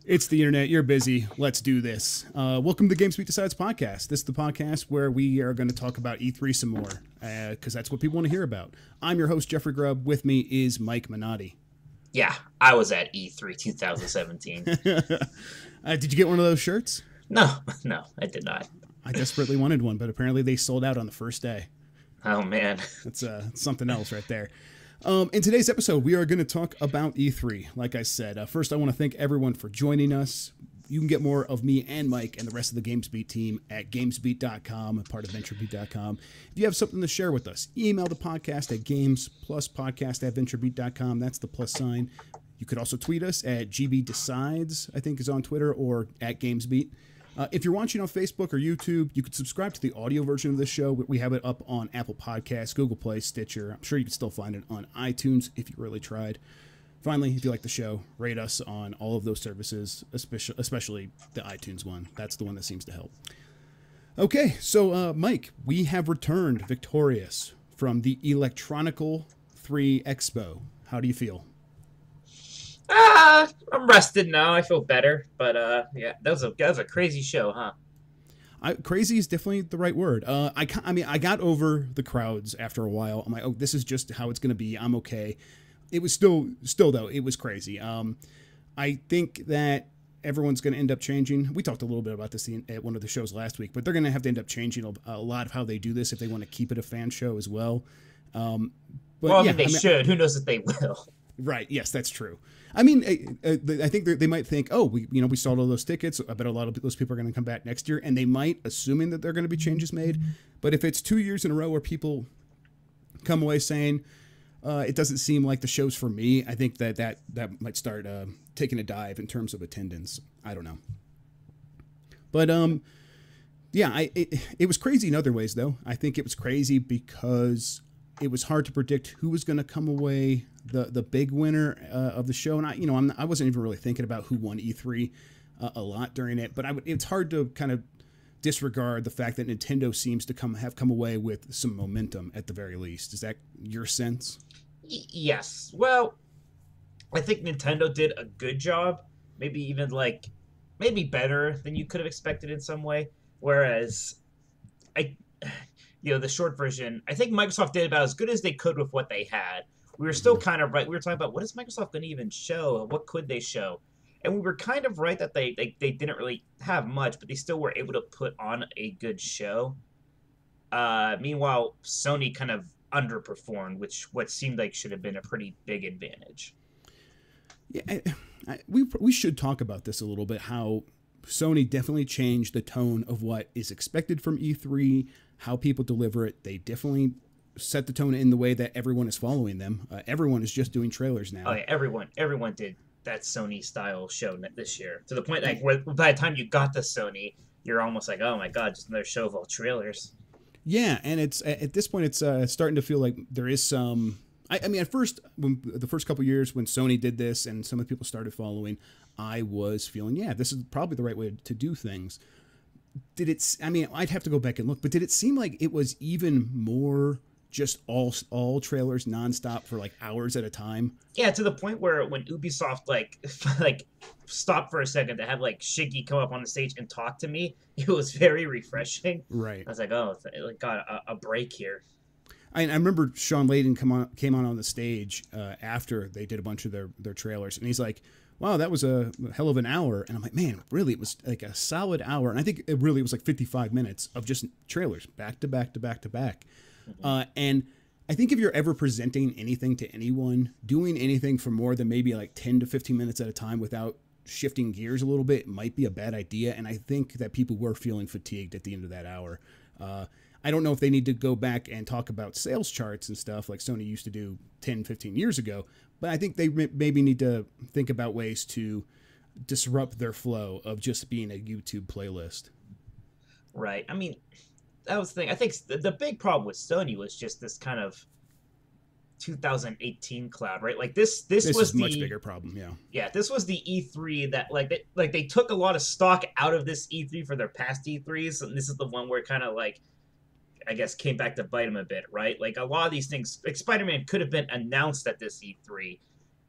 It's the internet. You're busy. Let's do this. Welcome to the GamesBeat Decides podcast. This is the podcast where we are going to talk about E3 some more because that's what people want to hear about. I'm your host, Jeffrey Grubb. With me is Mike Minotti. Yeah, I was at E3 2017. Did you get one of those shirts? No, I did not. I desperately wanted one, but apparently they sold out on the first day. Oh, man. That's something else right there. In today's episode, we are going to talk about E3. Like I said, first I want to thank everyone for joining us. You can get more of me and Mike and the rest of the GamesBeat team at GamesBeat.com, a part of VentureBeat.com. If you have something to share with us, email the podcast at GamesPlusPodcast@VentureBeat.com. That's the plus sign. You could also tweet us at GB Decides, I think is on Twitter, or at GamesBeat. If you're watching on Facebook or YouTube, you could subscribe to the audio version of this show. We have it up on Apple Podcasts, Google Play, Stitcher. I'm sure you can still find it on iTunes if you really tried. Finally, if you like the show, rate us on all of those services, especially the iTunes one. That's the one that seems to help. Okay, so Mike, we have returned victorious from the Electronical 3 Expo. How do you feel? I'm rested now. I feel better, but yeah, that was a crazy show, huh? Crazy is definitely the right word. I got over the crowds after a while. I'm like, oh, this is just how it's going to be. I'm okay. It was still though, it was crazy. I think that everyone's going to end up changing. We talked a little bit about this at one of the shows last week, but they're going to have to end up changing a lot of how they do this if they want to keep it a fan show as well. They should. Who knows if they will? Right. Yes, that's true. I mean, I think they might think, oh, we sold all those tickets. I bet a lot of those people are going to come back next year, and they might, assuming that there are going to be changes made. But if it's 2 years in a row where people come away saying it doesn't seem like the show's for me, I think that might start taking a dive in terms of attendance. I don't know. But yeah, it was crazy in other ways, though. I think it was crazy because it was hard to predict who was going to come away the big winner of the show. And I wasn't even really thinking about who won E3 a lot during it, but it's hard to kind of disregard the fact that Nintendo seems to have come away with some momentum at the very least. Is that your sense? Yes. Well, I think Nintendo did a good job, maybe even maybe better than you could have expected in some way. Whereas the short version, I think Microsoft did about as good as they could with what they had. We were still kind of right. We were talking about what is Microsoft going to even show? What could they show? And we were kind of right that they didn't really have much, but they still were able to put on a good show. Meanwhile, Sony kind of underperformed, what seemed like should have been a pretty big advantage. Yeah, we should talk about this a little bit, how Sony definitely changed the tone of what is expected from E3, how people deliver it. They definitely set the tone in the way that everyone is following them. Everyone is just doing trailers now. Oh yeah, everyone did that Sony style show this year, to the point where by the time you got the Sony, you're almost like, oh my god, just another show of all trailers. Yeah, and it's at this point it's starting to feel like there is some. I mean, at first, the first couple years when Sony did this and some of the people started following, I was feeling, yeah, this is probably the right way to do things. I'd have to go back and look, but did it seem like it was even more just all trailers nonstop for hours at a time? Yeah, to the point where when Ubisoft stopped for a second to have Shiggy come up on the stage and talk to me, it was very refreshing. Right. I was like, oh, got a break here. I remember Sean Layden came on the stage after they did a bunch of their trailers, and he's like, wow, that was a hell of an hour. And I'm like, man, really, it was like a solid hour. And I think it really was 55 minutes of just trailers back to back to back to back. Mm-hmm. And I think if you're ever presenting anything to anyone, doing anything for more than maybe 10 to 15 minutes at a time without shifting gears a little bit might be a bad idea. And I think that people were feeling fatigued at the end of that hour. I don't know if they need to go back and talk about sales charts and stuff like Sony used to do 10, 15 years ago, but I think they maybe need to think about ways to disrupt their flow of just being a YouTube playlist. Right. I mean, that was the thing. I think the big problem with Sony was just this kind of 2018 cloud, right? This was the much bigger problem. Yeah, this was the E3 that they took a lot of stock out of this E3 for their past E3s, and this is the one where it kind of I guess came back to bite them a bit, right? A lot of these things, Spider-Man could have been announced at this E3,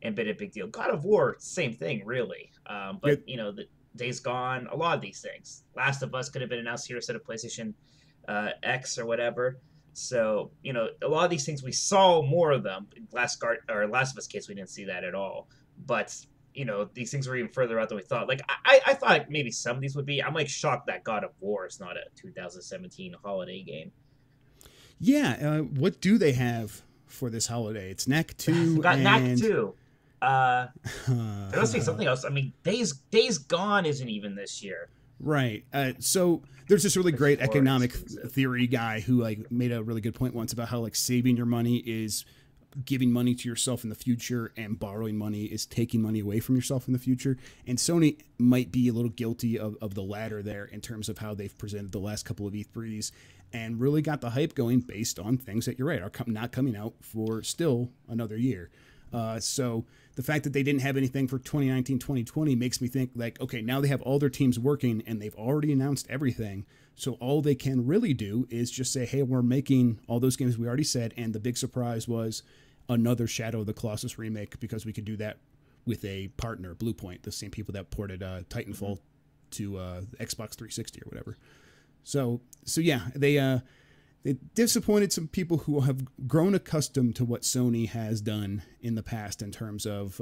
and been a big deal. God of War, same thing, really. Yeah, But you know, the Days Gone, a lot of these things. Last of Us could have been announced here instead of PlayStation X or whatever. So you know, a lot of these things we saw more of them. Last of Us case, we didn't see that at all. But you know, these things were even further out than we thought. Like I thought maybe some of these would be. I'm like shocked that God of War is not a 2017 holiday game. yeah. What do they have for this holiday? It's Knack 2 Got Knack and 2. There must be something else. I mean, Days Gone isn't even this year. right. So there's this really great Before economic exclusive. theory guy who like made a really good point once about how like saving your money is giving money to yourself in the future and borrowing money is taking money away from yourself in the future. And Sony might be a little guilty of the latter there in terms of how they've presented the last couple of E3s and really got the hype going based on things that you're right are not coming out for still another year. So the fact that they didn't have anything for 2019, 2020 makes me think like, okay, now they have all their teams working and they've already announced everything. So all they can really do is just say, hey, we're making all those games we already said. And the big surprise was another Shadow of the Colossus remake because we could do that with a partner, Bluepoint, the same people that ported Titanfall to Xbox 360 or whatever. So yeah, they disappointed some people who have grown accustomed to what Sony has done in the past in terms of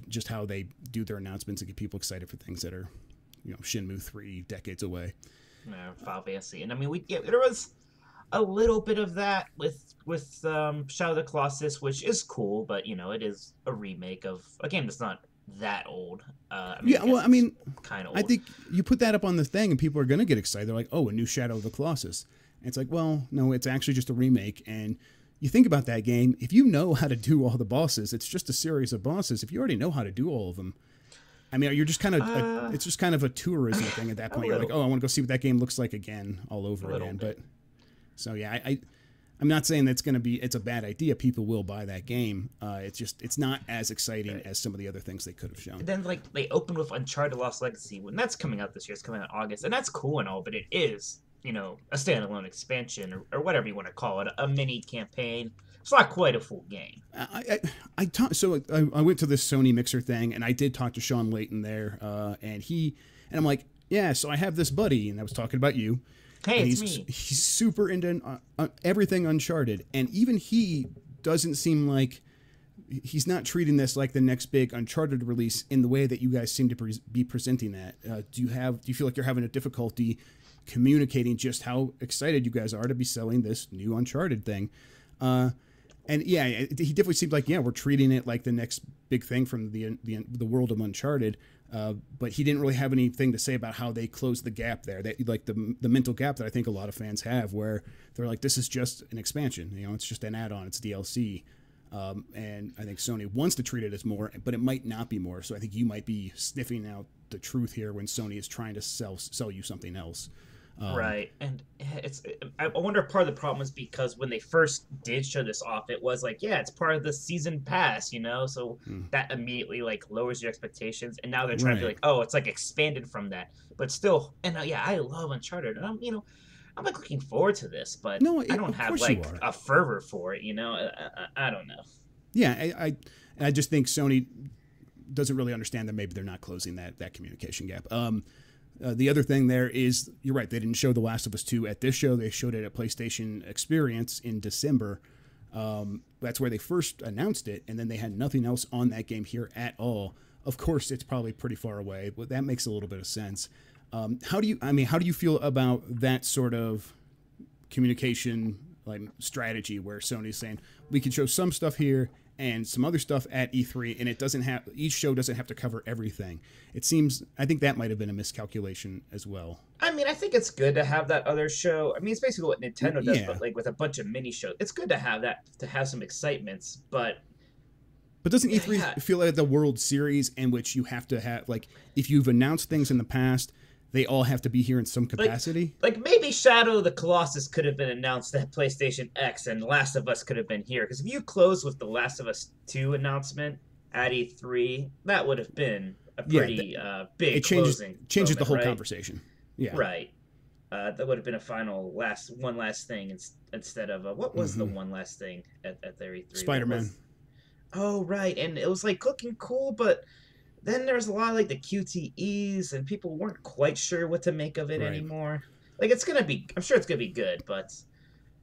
just how they do their announcements and get people excited for things that are, you know, Shenmue 3 decades away. No, Final Fantasy, and I mean, there was a little bit of that with Shadow of the Colossus, which is cool, but you know, it is a remake of a game that's not that old. Yeah, well, I mean, kind of I old. think you put that up on the thing and people are going to get excited. They're like, oh, a new Shadow of the Colossus. And it's like, well, no, it's actually just a remake. And you think about that game, if you know how to do all the bosses, it's just a series of bosses. If you already know how to do all of them, I mean, you're just kind of, it's just kind of a tourism thing at that point. You're like, oh, I want to go see what that game looks like again, all over again. But so, yeah, I'm not saying that's going to be, it's a bad idea. People will buy that game. It's not as exciting as some of the other things they could have shown. And then like they opened with Uncharted Lost Legacy when that's coming out this year. It's coming out in August, and that's cool and all, but it is, you know, a standalone expansion or whatever you want to call it, a mini campaign. It's not quite a full game. I went to this Sony Mixer thing and I did talk to Sean Layton there, and I'm like, yeah, so I have this buddy, and I was talking about you. Hey, it's me. He's super into everything Uncharted, and even he doesn't seem like he's not treating this like the next big Uncharted release in the way that you guys seem to be presenting that. Do you feel like you're having a difficulty communicating just how excited you guys are to be selling this new Uncharted thing? And yeah, he definitely seemed like, yeah, we're treating it like the next big thing from the world of Uncharted. But he didn't really have anything to say about how they closed the gap there. That like the mental gap that I think a lot of fans have, where they're like, this is just an expansion. You know, it's just an add-on. It's DLC. And I think Sony wants to treat it as more, but it might not be more. So I think you might be sniffing out the truth here when Sony is trying to sell you something else. Right, and I wonder if part of the problem is because when they first did show this off, it was like, yeah, it's part of the season pass, you know, so that immediately like lowers your expectations, and now they're trying to be like, oh, it's like expanded from that, but still, and yeah, I love Uncharted, and I'm like looking forward to this, but No, I don't have like a fervor for it, you know, I don't know. Yeah, I just think Sony doesn't really understand that maybe they're not closing that communication gap. The other thing there is, you're right, they didn't show The Last of Us 2 at this show. They showed it at PlayStation Experience in December. That's where they first announced it, and then they had nothing else on that game here at all. Of course, it's probably pretty far away, but that makes a little bit of sense. How do you feel about that sort of communication like strategy where Sony's saying we can show some stuff here and some other stuff at E3, and each show doesn't have to cover everything? I think that might have been a miscalculation as well. I mean, I think it's good to have that other show. I mean, it's basically what Nintendo does, but like with a bunch of mini shows. It's good to have that, to have some excitements, but doesn't E3 feel like the World Series in which you have to have, like, if you've announced things in the past, they all have to be here in some capacity? Like maybe Shadow of the Colossus could have been announced at PlayStation X and Last of Us could have been here. Because if you close with the Last of Us 2 announcement at E3, that would have been a pretty big closing. It changes moment, the whole right? conversation. Yeah. Right. That would have been a one last thing instead of what was the one last thing at their E3? Spider-Man. Oh, right, and it was like looking cool, but then there's a lot of like the QTEs, and people weren't quite sure what to make of it Right. anymore. Like it's gonna be, I'm sure it's gonna be good, but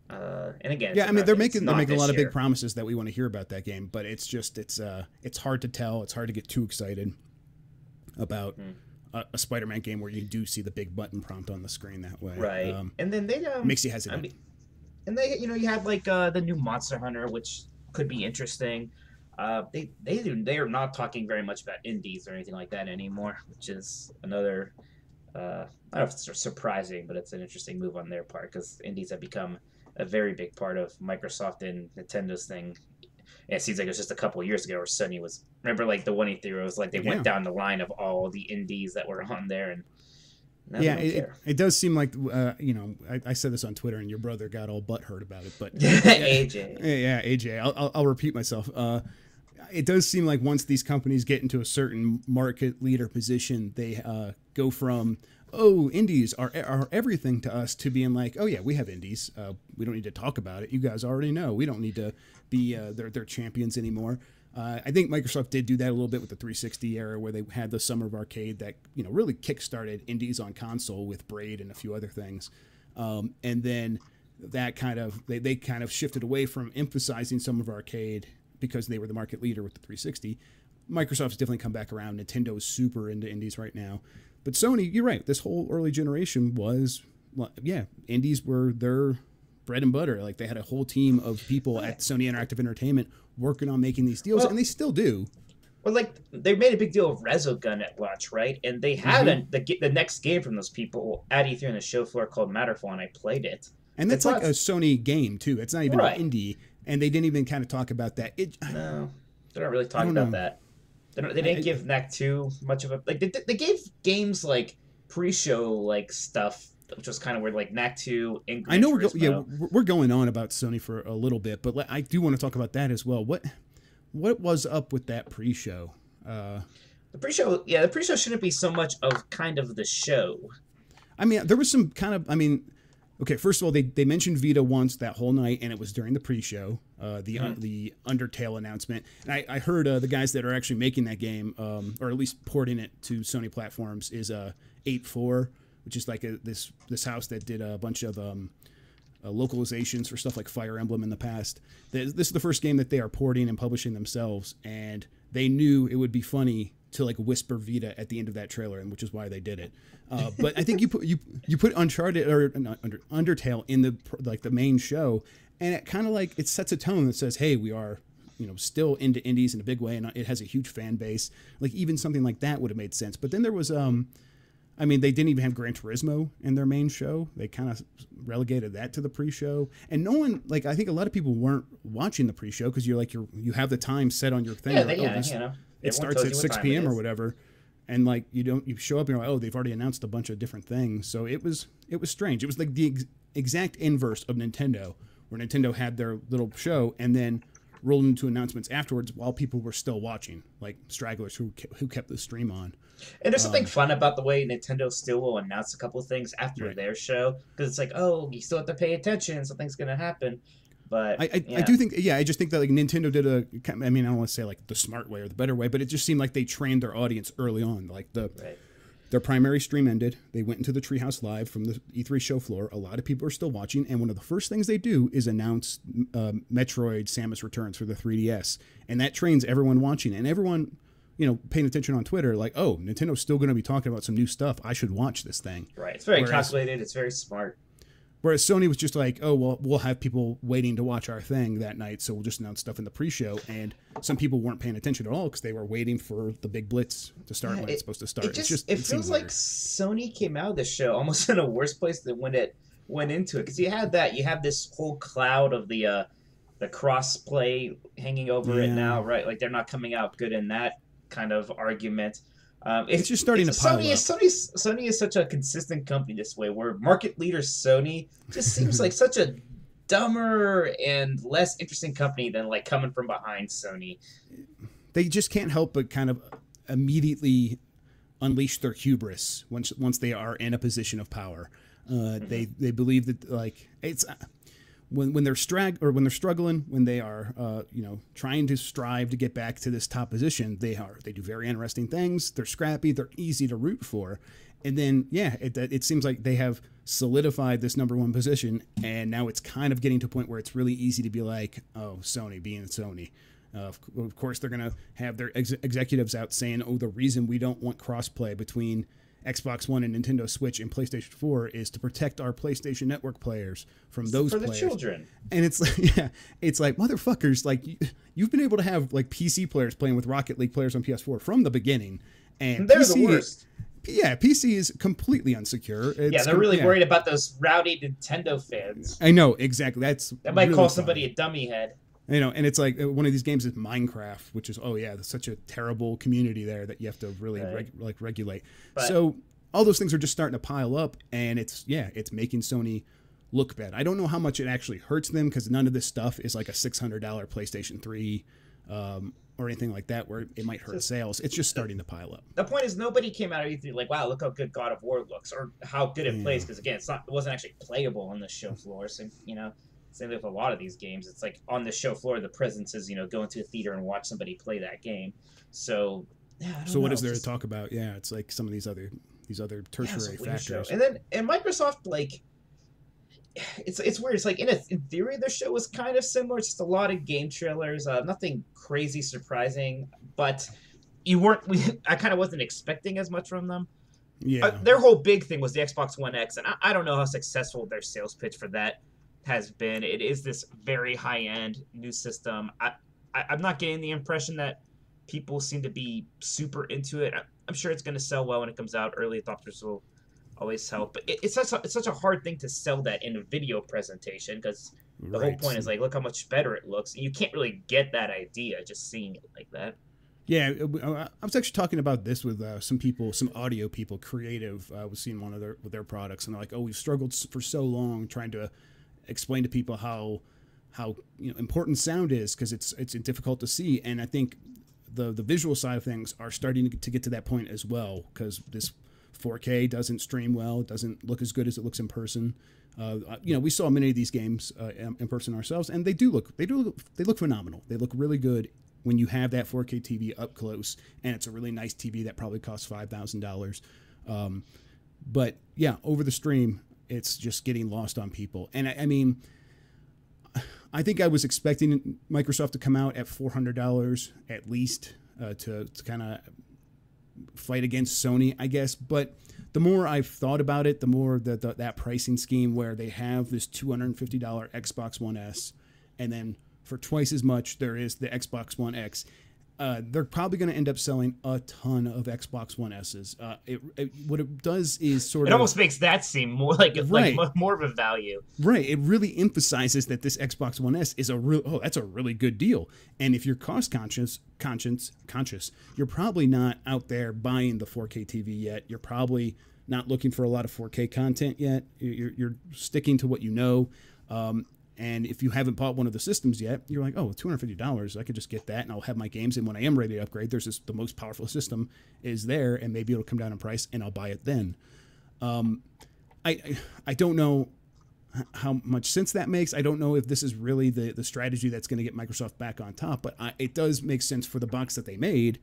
and again, Yeah, I mean they're it's making not a lot this of big year. promises that we want to hear about that game, but it's hard to tell. It's hard to get too excited about Hmm. a Spider-Man game where you do see the big button prompt on the screen that way. Right, and then they Makes you I hesitant. mean, and they you have like the new Monster Hunter, which could be interesting. They are not talking very much about indies or anything like that anymore, which is another I don't know if it's surprising, but it's an interesting move on their part because indies have become a very big part of Microsoft and Nintendo's thing. And it seems like it was just a couple of years ago where Sony was. Remember, like the one he threw, it was like they went Yeah. down the line of all the indies that were on there, and now they Yeah, don't care. it does seem like I said this on Twitter and your brother got all butthurt about it, but AJ. yeah, AJ, I'll repeat myself. It does seem like once these companies get into a certain market leader position, they go from indies are everything to us to being like, oh yeah, we have indies. We don't need to talk about it. You guys already know. We don't need to be their champions anymore. I think Microsoft did do that a little bit with the 360 era, where they had the Summer of Arcade that really kickstarted indies on console with Braid and a few other things, and then that kind of they kind of shifted away from emphasizing Summer of Arcade because they were the market leader with the 360. Microsoft's definitely come back around. Nintendo's super into indies right now. But Sony, you're right. This whole early generation was, indies were their bread and butter. Like they had a whole team of people at Sony Interactive Entertainment working on making these deals, and they still do. Well, like they made a big deal of Resogun at launch, right? And they had the next game from those people at E3 on the show floor called Matterfall, and I played it. And that's like a Sony game too. It's not even right. an indie, and they didn't even kind of talk about that. No, they're not really talking about that. They didn't give NAC 2 much of a like. They gave games like pre-show like stuff, which was kind of weird, like NAC 2. I know we're going on about Sony for a little bit, but I do want to talk about that as well. What was up with that pre-show? The pre-show shouldn't be so much of kind of the show. I mean, there was some kind of, okay, first of all, they mentioned Vita once that whole night, and it was during the pre-show, the Undertale announcement. And I heard the guys that are actually making that game, or at least porting it to Sony platforms, is 8-4, which is like this house that did a bunch of localizations for stuff like Fire Emblem in the past. This is the first game that they are porting and publishing themselves, and they knew it would be funny to like whisper Vita at the end of that trailer, and which is why they did it. But I think you put Uncharted or Undertale in the main show, and it kind of like it sets a tone that says, hey, we are still into indies in a big way, and it has a huge fan base. Like even something like that would have made sense. But then there was they didn't even have Gran Turismo in their main show. They kind of relegated that to the pre-show, and no one I think a lot of people weren't watching the pre-show because you have the time set on your thing. It starts at 6 p.m. or whatever, and you show up and you're like, oh, they've already announced a bunch of different things. So it was strange. It was like the exact inverse of Nintendo, where Nintendo had their little show and then rolled into announcements afterwards while people were still watching, like stragglers who kept the stream on. And there's something fun about the way Nintendo still will announce a couple of things after their show, because it's like, oh, you still have to pay attention, something's going to happen. But I do think, I just think that Nintendo did I don't want to say the smart way or the better way, but it just seemed like they trained their audience early on. Their primary stream ended. They went into the Treehouse Live from the E3 show floor. A lot of people are still watching, and one of the first things they do is announce Metroid: Samus Returns for the 3DS, and that trains everyone watching and everyone paying attention on Twitter. Like, oh, Nintendo's still going to be talking about some new stuff. I should watch this thing. Right. It's very calculated. It's very smart. Whereas Sony was just like, oh, well, we'll have people waiting to watch our thing that night, so we'll just announce stuff in the pre-show. And some people weren't paying attention at all because they were waiting for the big blitz to start when it's supposed to start. It feels like Sony came out of this show almost in a worse place than when it went into it. Because you have this whole cloud of the cross-play hanging over it now, right? Like they're not coming out good in that kind of argument. It's just starting to pile up. Sony is such a consistent company this way, where market leader Sony just seems like such a dumber and less interesting company than coming from behind Sony. They just can't help but kind of immediately unleash their hubris once they are in a position of power. They believe that it's when they're when they're struggling, when they are trying to strive to get back to this top position, they do very interesting things. They're scrappy. They're easy to root for. And then it seems like they have solidified this number one position, and now it's kind of getting to a point where it's really easy to be like, oh, Sony being Sony. Of course, they're going to have their executives out saying, oh, the reason we don't want crossplay between Xbox One and Nintendo Switch and PlayStation 4 is to protect our PlayStation Network players from those players. For the children. And it's like, it's like, motherfuckers, like, you've been able to have like PC players playing with Rocket League players on PS4 from the beginning. And they're the worst. Yeah, PC is completely unsecure. They're really worried about those rowdy Nintendo fans. I know, exactly. That might really call somebody a dummy head. And it's like one of these games is Minecraft, which is, there's such a terrible community there that you have to really regulate. But, so all those things are just starting to pile up, and it's making Sony look bad. I don't know how much it actually hurts them, because none of this stuff is like a $600 PlayStation 3 or anything like that where it might hurt sales. It's just starting to pile up. The point is, nobody came out of E3 like, wow, look how good God of War looks, or how good it plays, because again, it wasn't actually playable on the show floor. So same with a lot of these games. It's like on the show floor, the presence is, go into a theater and watch somebody play that game. So, what is there to talk about? Yeah, it's like some of these other tertiary factors. And Microsoft, like, it's weird. It's like in theory, their show was kind of similar. It's just a lot of game trailers, nothing crazy surprising. But I kind of wasn't expecting as much from them. Yeah, their whole big thing was the Xbox One X, and I don't know how successful their sales pitch for that has been. It is this very high-end new system. I'm not getting the impression that people seem to be super into it. I'm sure it's going to sell well when it comes out. Early adopters will always help, but it's such a hard thing to sell that in a video presentation, because the whole point is like, look how much better it looks. You can't really get that idea just seeing it like that. Yeah, I was actually talking about this with some audio people, creative. I was seeing one of their products, and they're like, oh, we've struggled for so long trying to explain to people how important sound is, because it's difficult to see. And I think the visual side of things are starting to get to that point as well, because this 4K doesn't stream well, it doesn't look as good as it looks in person. We saw many of these games in person ourselves, and they look phenomenal. They look really good when you have that 4K TV up close, and it's a really nice TV that probably costs $5,000. But yeah, over the stream, it's just getting lost on people. And I mean, I think I was expecting Microsoft to come out at $400 at least to kind of fight against Sony, I guess. But the more I've thought about it, the more that pricing scheme where they have this $250 Xbox One S, and then for twice as much there is the Xbox One X. They're probably going to end up selling a ton of Xbox One S's. What it does is sort of... It almost makes that seem more like more of a value. Right. It really emphasizes that this Xbox One S is that's a really good deal. And if you're cost conscious, you're probably not out there buying the 4K TV yet. You're probably not looking for a lot of 4K content yet. You're sticking to what you know. And if you haven't bought one of the systems yet, you're like, oh, $250, I could just get that, and I'll have my games. And when I am ready to upgrade, the most powerful system is there, and maybe it'll come down in price, and I'll buy it then. I don't know how much sense that makes. I don't know if this is really the strategy that's going to get Microsoft back on top, but it does make sense for the box that they made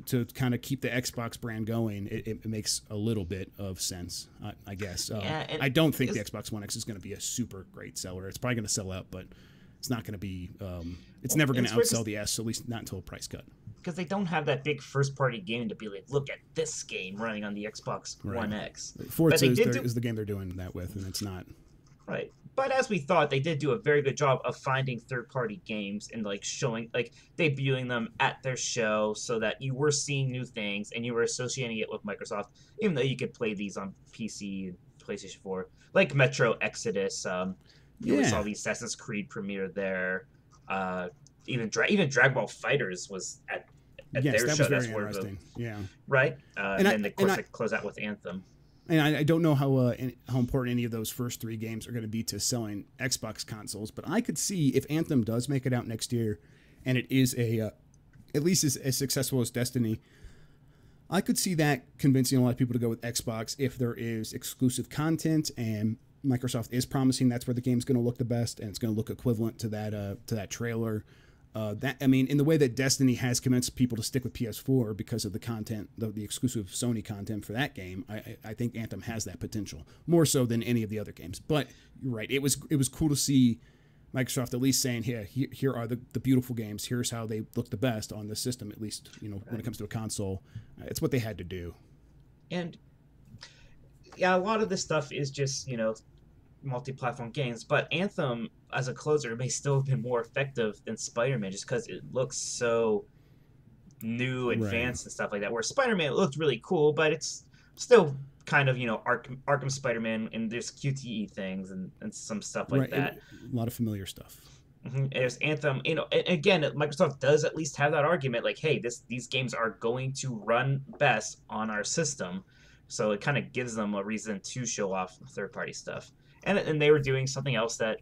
to kind of keep the Xbox brand going. It makes a little bit of sense, I guess. I don't think the Xbox One X is going to be a super great seller. It's probably going to sell out, but it's not going to be. It's never going to outsell the S, at least not until a price cut. Because they don't have that big first-party game to be like, look at this game running on the Xbox One X. Forza is the game they're doing that with, and it's not. Right. But as we thought, they did do a very good job of finding third-party games and debuting them at their show, so that you were seeing new things and you were associating it with Microsoft, even though you could play these on PC and PlayStation 4, like Metro Exodus. We saw the Assassin's Creed premiere there. Even Dragon Ball Fighters was at their show. Was very interesting. Right. And then of course they close out with Anthem. And I don't know how important any of those first three games are going to be to selling Xbox consoles, but I could see if Anthem does make it out next year, and it is at least as successful as Destiny, I could see that convincing a lot of people to go with Xbox if there is exclusive content and Microsoft is promising that's where the game's going to look the best, and it's going to look equivalent to that trailer. In the way that Destiny has convinced people to stick with PS4 because of the content, the exclusive Sony content for that game, I think Anthem has that potential more so than any of the other games. But you're right, it was cool to see Microsoft at least saying, here are the beautiful games. Here's how they look the best on the system, at least when it comes to a console. It's what they had to do. And yeah, a lot of this stuff is just multi-platform games, but Anthem as a closer may still have been more effective than Spider-Man just because it looks so new, advanced, and stuff like that. Where Spider-Man looked really cool, but it's still kind of Arkham Spider-Man, and there's QTE things and some stuff like that. A lot of familiar stuff. There's Anthem, and again, Microsoft does at least have that argument, like, hey, these games are going to run best on our system, so it kind of gives them a reason to show off third-party stuff. And they were doing something else that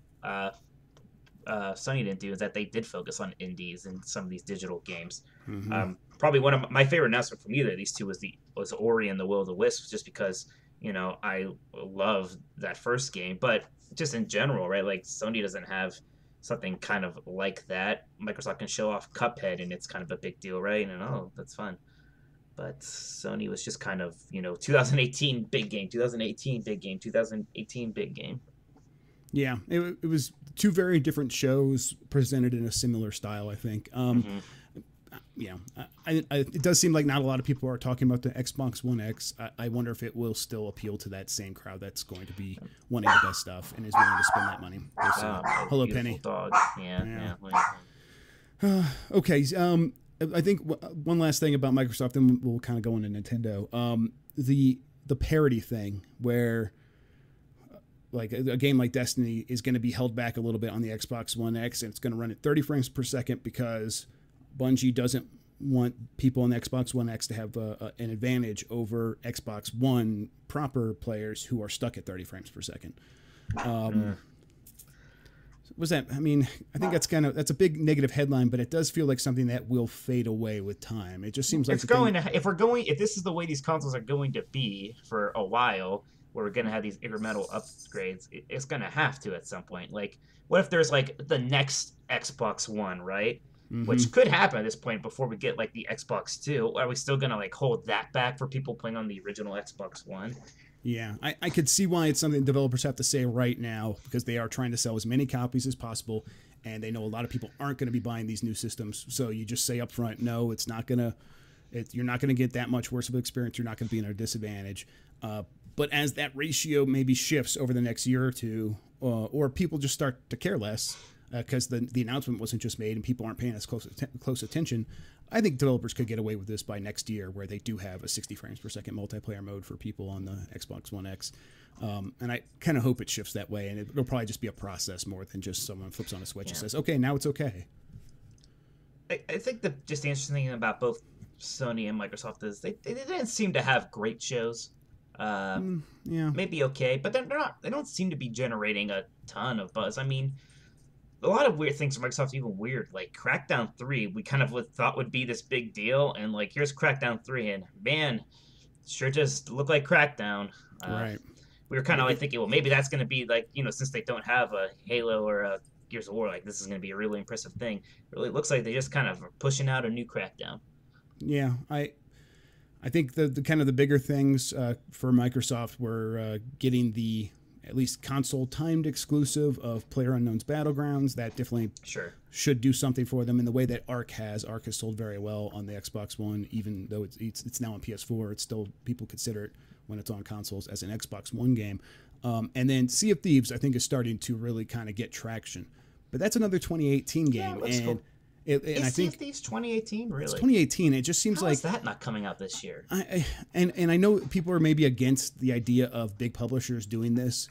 Sony didn't do, is that they did focus on indies and some of these digital games. Mm-hmm. Probably one of my favorite announcements from either of these two was Ori and the Will of the Wisps, just because I love that first game, but just in general, right? Like Sony doesn't have something kind of like that. Microsoft can show off Cuphead, and it's kind of a big deal, right? And that's fun. But Sony was just kind of, 2018 big game, 2018 big game, 2018 big game. Yeah, it was two very different shows presented in a similar style, I think. It does seem like not a lot of people are talking about the Xbox One X. I wonder if it will still appeal to that same crowd that's going to be wanting the best stuff and is willing to spend that money. Hello, Penny. Dog. Yeah. Okay. I think one last thing about Microsoft, and we'll kind of go into Nintendo. The parity thing, where like a game like Destiny is going to be held back a little bit on the Xbox One X, and it's going to run at 30 frames per second because Bungie doesn't want people on the Xbox One X to have an advantage over Xbox One proper players who are stuck at 30 frames per second. Was that? I mean, I think that's a big negative headline, but it does feel like something that will fade away with time. It just seems like if this is the way these consoles are going to be for a while, where we're going to have these incremental upgrades, it's going to have to at some point. Like, what if there's like the next Xbox One, right? Mm-hmm. Which could happen at this point before we get like the Xbox 2. Are we still going to like hold that back for people playing on the original Xbox One? Yeah, I could see why it's something developers have to say right now, because they are trying to sell as many copies as possible, and they know a lot of people aren't going to be buying these new systems. So you just say up front, no, it's not going to. You're not going to get that much worse of an experience. You're not going to be in a disadvantage. But as that ratio maybe shifts over the next year or two, or people just start to care less because the announcement wasn't just made and people aren't paying as close attention, I think developers could get away with this by next year, where they do have a 60 frames per second multiplayer mode for people on the Xbox One X. And I kind of hope it shifts that way, and it'll probably just be a process more than just someone flips on a switch and says, okay, now it's okay. I think the interesting thing about both Sony and Microsoft is they didn't seem to have great shows. Maybe okay, but they don't seem to be generating a ton of buzz. I mean, a lot of weird things from Microsoft, even weird, like Crackdown 3, we kind of thought would be this big deal, and like here's Crackdown 3, and man, sure just looked like Crackdown. Right. We were kind of like thinking, well, maybe that's going to be like, since they don't have a Halo or a Gears of War, like this is going to be a really impressive thing. It really looks like they just kind of are pushing out a new Crackdown. Yeah, I think the kind of the bigger things for Microsoft were getting the at least console timed exclusive of PlayerUnknown's Battlegrounds. That definitely should do something for them in the way that Ark has. Ark has sold very well on the Xbox One, even though it's now on PS4. It's still, people consider it when it's on consoles as an Xbox One game. And then Sea of Thieves, I think, is starting to really kind of get traction. But that's another 2018 game, and I think Thieves 2018, really? It's 2018. It just seems How like is that not coming out this year? And I know people are maybe against the idea of big publishers doing this,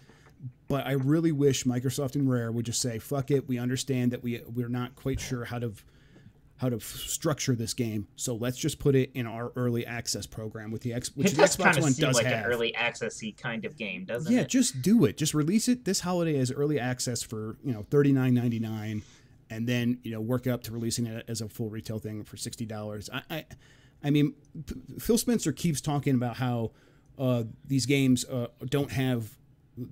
but I really wish Microsoft and Rare would just say, "Fuck it. We understand that we're not quite sure how to structure this game, so let's just put it in our early access program with the which the Xbox One does like have. An early accessy kind of game, doesn't it? Yeah, just do it. Just release it this holiday as early access for $39.99. And then, work up to releasing it as a full retail thing for $60. I mean, Phil Spencer keeps talking about how these games don't have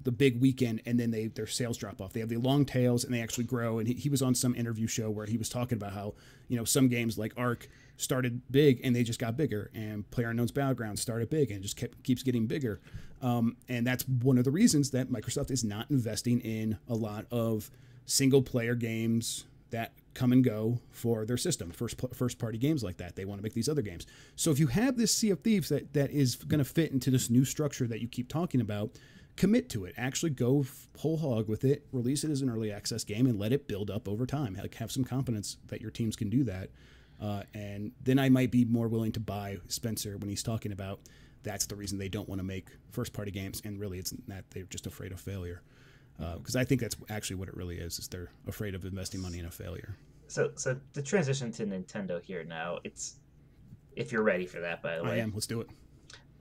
the big weekend, and then their sales drop off. They have the long tails, and they actually grow. And he was on some interview show where he was talking about how, you know, some games like Ark started big and they just got bigger, and PlayerUnknown's Battlegrounds started big and just keeps getting bigger. And that's one of the reasons that Microsoft is not investing in a lot of single player games that come and go for their system, first party games like that. They want to make these other games. So if you have this Sea of Thieves that is going to fit into this new structure that you keep talking about, commit to it. Actually go whole hog with it, release it as an early access game, and let it build up over time. Have some confidence that your teams can do that. And then I might be more willing to buy Spencer when he's talking about that's the reason they don't want to make first party games, and really it's that they're just afraid of failure. Because I think that's actually what it really is they're afraid of investing money in a failure. So the transition to Nintendo here now, it's, if you're ready for that, by the way. I am. Let's do it.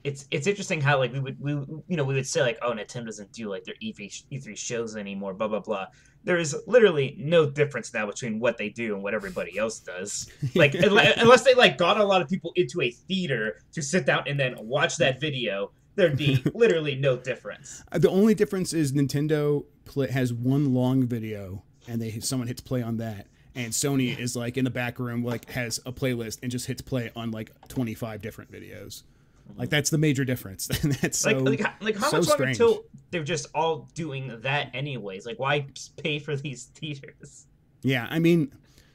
It's interesting how like we would say like, oh, Nintendo doesn't do like their E3 shows anymore, blah blah blah. There is literally no difference now between what they do and what everybody else does. Like unless they like got a lot of people into a theater to sit down and then watch that video, there'd be literally no difference. The only difference is Nintendo has one long video, and someone hits play on that, and Sony is like in the back room, like has a playlist and just hits play on like 25 different videos. Like that's the major difference. That's so like how so much longer strange. until they're just all doing that anyways? Like why pay for these theaters? Yeah, I mean,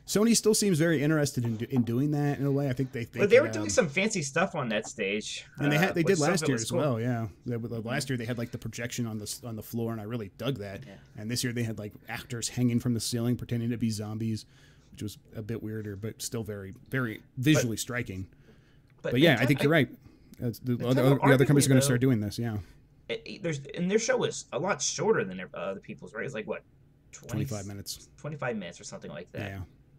Sony still seems very interested in doing that in a way. I think but they were doing some fancy stuff on that stage, and they did last year as cool. well. Yeah, last year they had like the projection on the floor, and I really dug that. Yeah. And this year they had like actors hanging from the ceiling pretending to be zombies, which was a bit weirder, but still very very visually striking. But yeah, I think you're right. The other companies are going to start doing this. Yeah, their show was a lot shorter than other people's, right? It's like what, 25 minutes, 25 minutes or something like that. Yeah.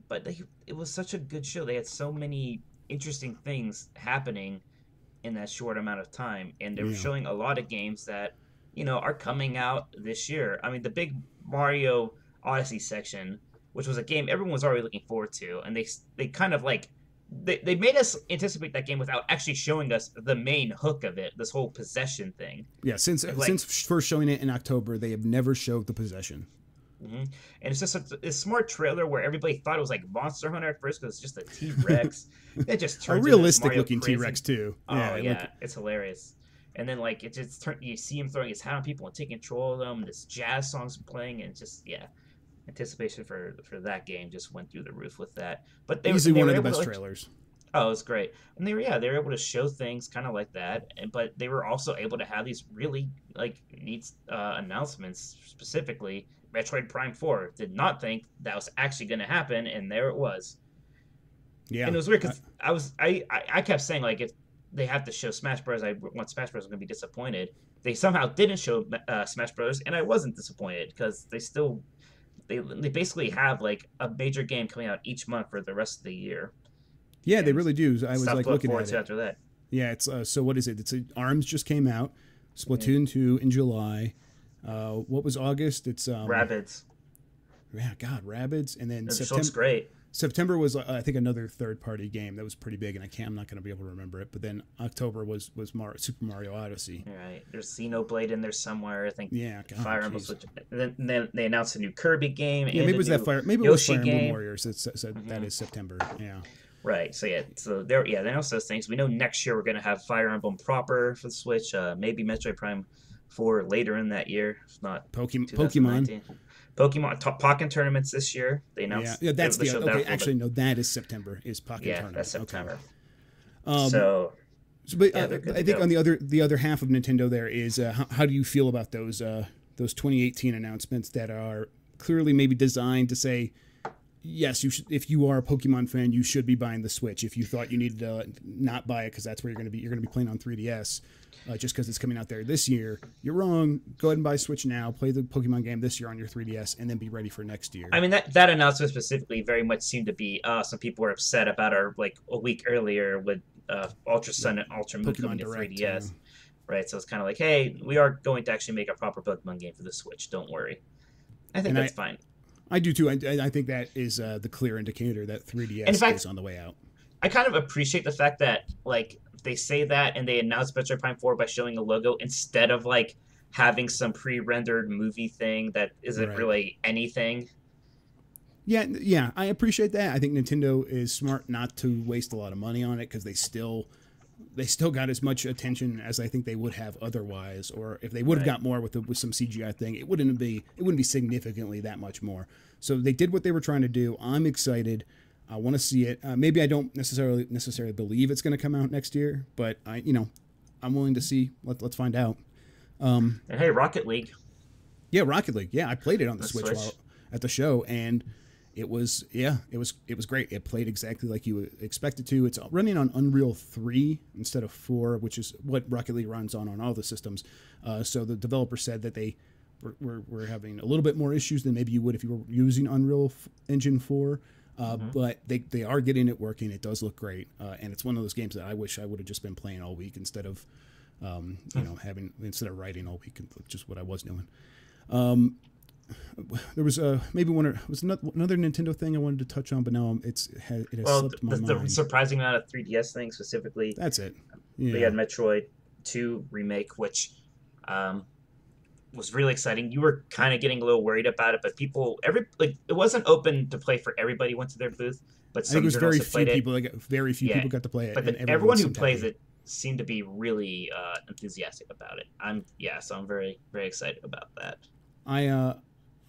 But it was such a good show. They had so many interesting things happening in that short amount of time, and they were showing a lot of games that, you know, are coming out this year. I mean, the big Mario Odyssey section, which was a game everyone was already looking forward to, and they kind of like they made us anticipate that game without actually showing us the main hook of it, this whole possession thing. Yeah, since first showing it in October, they have never showed the possession. Mm-hmm. And it's just a smart trailer where everybody thought it was like Monster Hunter at first because it's just a T-Rex. It just turns a realistic looking T-Rex too. Oh yeah, it's hilarious. And then like it just you see him throwing his hat on people and taking control of them. This jazz song's playing, and just anticipation for that game just went through the roof with that. But they easily one of the best to, trailers. Oh, it's great. And they were able to show things kind of like that, but they were also able to have these really like neat announcements. Specifically, Metroid Prime 4 did not think that was actually going to happen, and there it was. Yeah, and it was weird because I kept saying like if they have to show Smash Bros, I want Smash Bros, I'm going to be disappointed. They somehow didn't show Smash Bros, and I wasn't disappointed because they basically have like a major game coming out each month for the rest of the year. Yeah, they really do. I was like looking at it after that. Yeah, it's so what is it? It's ARMS just came out. Splatoon 2 in July. What was August? It's Rabbids. Yeah, God, Rabbids, and then September. Looks great. September was I think another third-party game that was pretty big, and I'm not going to be able to remember it. But then October was Super Mario Odyssey. Right, there's Xenoblade in there somewhere. I think. Yeah, God, Fire Emblem. Then they announced a new Kirby game. Yeah, maybe it was that Fire. Maybe it was Fire Emblem Warriors. That is September. Yeah. Right. So they announced those things. We know next year we're going to have Fire Emblem proper for the Switch. Maybe Metroid Prime 4 later in that year, if not Pokemon. Pokken tournaments this year. They announced. Yeah, that's the other. Okay, actually, no, that is September. Is Pokken tournament? Yeah, that's September. Okay. But I think on the other half of Nintendo there is how do you feel about those 2018 announcements that are clearly maybe designed to say, yes, you should, if you are a Pokemon fan, you should be buying the Switch. If you thought you needed to not buy it because that's where you're going to be playing on 3DS, just because it's coming out there this year, you're wrong. Go ahead and buy Switch now. Play the Pokemon game this year on your 3DS, and then be ready for next year. I mean, that announcement specifically very much seemed to be some people were upset about our like a week earlier with Ultra Sun and Ultra Moon coming to 3DS. Right, so it's kind of like, hey, we are going to actually make a proper Pokemon game for the Switch. Don't worry. I think that's fine. I do too. I think that is the clear indicator that 3DS is on the way out. I kind of appreciate the fact that like they say that and they announce Metroid Prime 4 by showing a logo instead of like having some pre-rendered movie thing that isn't Right. really anything. Yeah, I appreciate that. I think Nintendo is smart not to waste a lot of money on it because they still got as much attention as I think they would have otherwise. Or if they would have got more with some CGI thing, it wouldn't be significantly that much more. So they did what they were trying to do. I'm excited. I want to see it. Maybe I don't necessarily believe it's going to come out next year, but I'm willing to see. Let's find out. And hey, Rocket League. Yeah, Rocket League. Yeah, I played it on the Switch while at the show, and it was great. It played exactly like you would expect it to. It's running on Unreal 3 instead of 4, which is what Rocket League runs on all the systems. So the developer said that they were having a little bit more issues than maybe you would if you were using Unreal Engine 4. But they are getting it working. It does look great, and it's one of those games that I wish I would have just been playing all week instead of writing all week, which is what I was doing. There was another Nintendo thing I wanted to touch on, but now it has slipped my mind. The surprising amount of 3DS things specifically. That's it. Yeah. We had Metroid 2 remake, which was really exciting. You were kind of getting a little worried about it, but it wasn't open to play for everybody went to their booth. But some I think it was very few people people got to play it. But everyone who plays it seemed to be really enthusiastic about it. So I'm very, very excited about that.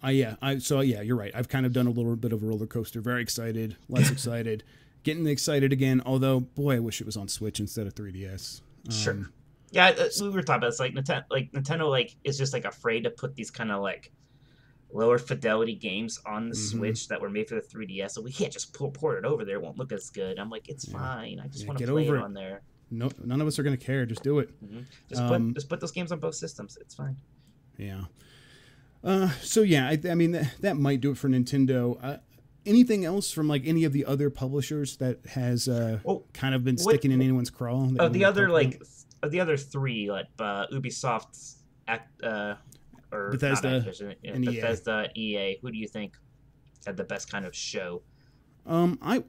You're right. I've kind of done a little bit of a roller coaster. Very excited, less excited, getting excited again. Although, boy, I wish it was on Switch instead of 3DS. Sure. Yeah, we were talking about it's like Nintendo is just afraid to put these kind of lower fidelity games on the Switch that were made for the 3DS. So we can't just port it over there. It won't look as good. I'm like, it's fine. I just want to play it on there. No, none of us are going to care. Just do it. Mm-hmm. Just put those games on both systems. It's fine. Yeah. I mean that might do it for Nintendo. Anything else from any of the other publishers that has kind of been sticking in anyone's craw? The other three, Ubisoft's or Bethesda, and Bethesda, EA. Who do you think had the best kind of show? I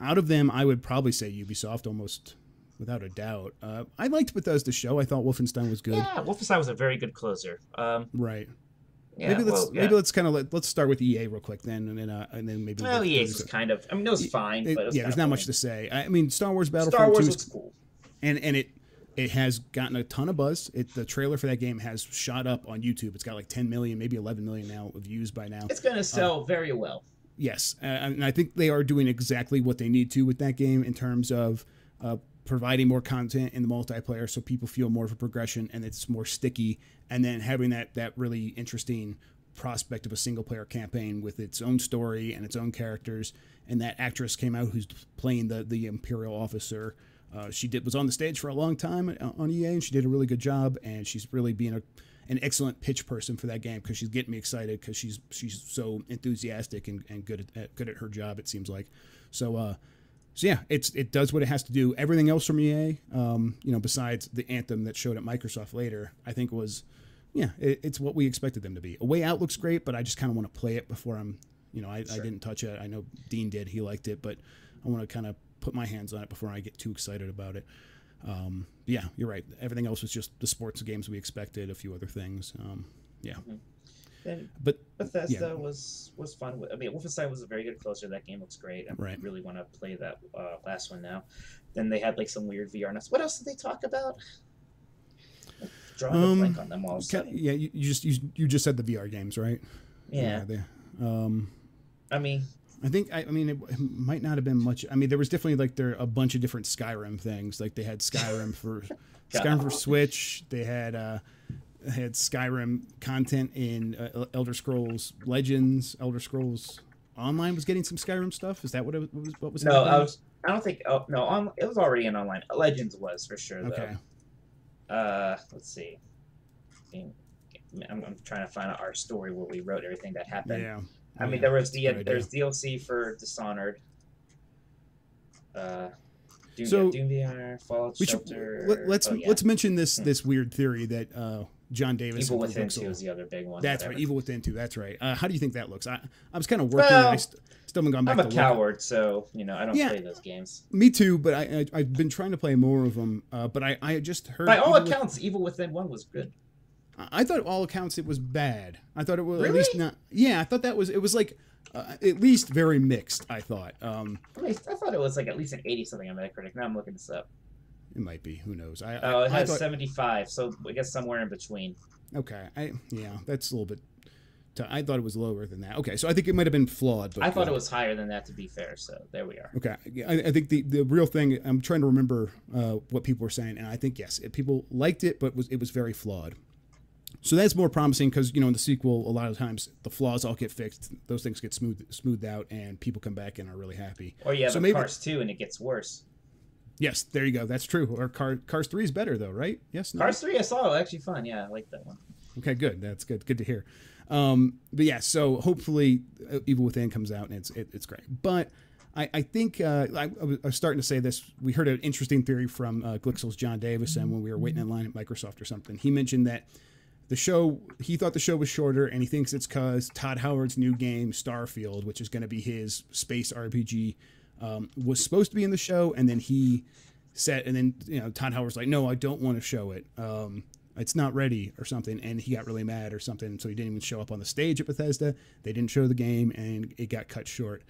out of them, I would probably say Ubisoft almost without a doubt. I liked Bethesda's show. I thought Wolfenstein was good. Yeah, Wolfenstein was a very good closer. Right. Yeah, let's start with EA real quick then, and then maybe. Well, EA's kind of. I mean, it was fine, but there's not much to say. I mean, Star Wars Battlefront 2 looks cool, and it has gotten a ton of buzz. The trailer for that game has shot up on YouTube. It's got 10 million, maybe 11 million now of views by now. It's going to sell very well. Yes, and I think they are doing exactly what they need to with that game in terms of providing more content in the multiplayer so people feel more of a progression and it's more sticky, and then having that really interesting prospect of a single player campaign with its own story and its own characters. And that actress came out who's playing the Imperial officer. She was on the stage for a long time on EA, and she did a really good job, and she's really being an excellent pitch person for that game because she's getting me excited because she's so enthusiastic and good at her job, it seems like. So yeah, it does what it has to do. Everything else from EA, besides the Anthem that showed at Microsoft later, I think it's what we expected them to be. A Way Out looks great, but I just kind of want to play it before I'm, I didn't touch it. I know Dean did; he liked it, but I want to kind of put my hands on it before I get too excited about it. Yeah, you're right. Everything else was just the sports games we expected. A few other things. Yeah. Mm-hmm. And but Bethesda was fun. I mean, Wolfenstein was a very good closer. That game looks great. I really want to play that last one now. Then they had some weird VR. What else did they talk about? Drawing a blank on them all. Yeah, you just said the VR games, right? Yeah. I mean, it might not have been much. I mean, there was definitely a bunch of different Skyrim things. They had Skyrim for Skyrim for Switch. They had Skyrim content in Elder Scrolls Legends. Elder Scrolls Online was getting some Skyrim stuff. Is that what it was? What was? No, I don't think. Oh no, it was already in online. Legends was for sure. Though. Okay. Let's see. I'm trying to find out our story where we wrote everything that happened. Yeah. I mean, there's DLC for Dishonored. Doom VR, Fallout Shelter. Let's mention this weird theory that John Davis. Evil Within 2 is the other big one. That's right. Evil Within 2. That's right. How do you think that looks? I was kind of working. I still haven't gone back. I'm a coward, so I don't play those games. Me too, but I've been trying to play more of them. But I just heard. By all accounts, Evil Within 1 was good. I thought all accounts it was bad. I thought it was at Really? least not. Yeah, I thought it was like at least very mixed. I thought. I thought it was like at least an 80 something on Metacritic. Now I'm looking this up. It might be. Who knows? Oh, it I has thought, 75, so I guess somewhere in between. Okay. Yeah, that's a little bit. I thought it was lower than that. Okay, so I think it might have been flawed. But I thought it was higher than that, to be fair. So there we are. Okay, I think the real thing. I'm trying to remember what people were saying, and I think yes, people liked it, but it was very flawed. So that's more promising because in the sequel, a lot of times the flaws all get fixed, those things get smoothed out, and people come back and are really happy. Or you have so a maybe, Cars 2 and it gets worse. Yes, there you go. That's true. Or Cars 3 is better though, right? Yes. No? Cars 3 I saw actually fun. Yeah, I like that one. Okay, good. That's good. Good to hear. But yeah, so hopefully Evil Within comes out and it's great. But I think I was starting to say this. We heard an interesting theory from Glixel's John Davison when we were waiting in line at Microsoft or something. He mentioned that he thought the show was shorter, and he thinks it's because Todd Howard's new game, Starfield, which is going to be his space RPG, was supposed to be in the show, and then he said, and then Todd Howard's like, no, I don't want to show it. It's not ready or something, and he got really mad or something, so he didn't even show up on the stage at Bethesda. They didn't show the game, and it got cut short.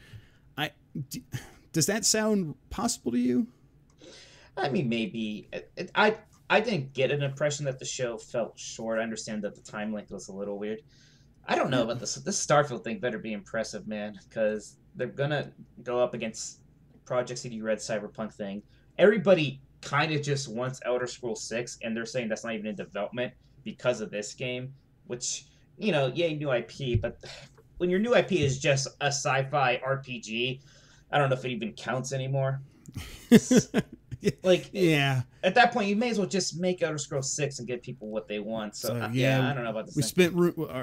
Does that sound possible to you? I mean, maybe. I didn't get an impression that the show felt short. I understand that the time length was a little weird. I don't know about this Starfield thing. Better be impressive, man, because they're gonna go up against Project CD Red Cyberpunk thing. Everybody kind of just wants Elder Scrolls 6, and they're saying that's not even in development because of this game, which, yay, new IP, but when your new IP is just a sci-fi RPG, I don't know if it even counts anymore. Yeah. At that point, you may as well just make Elder Scrolls 6 and give people what they want. So yeah, I don't know about this. We spent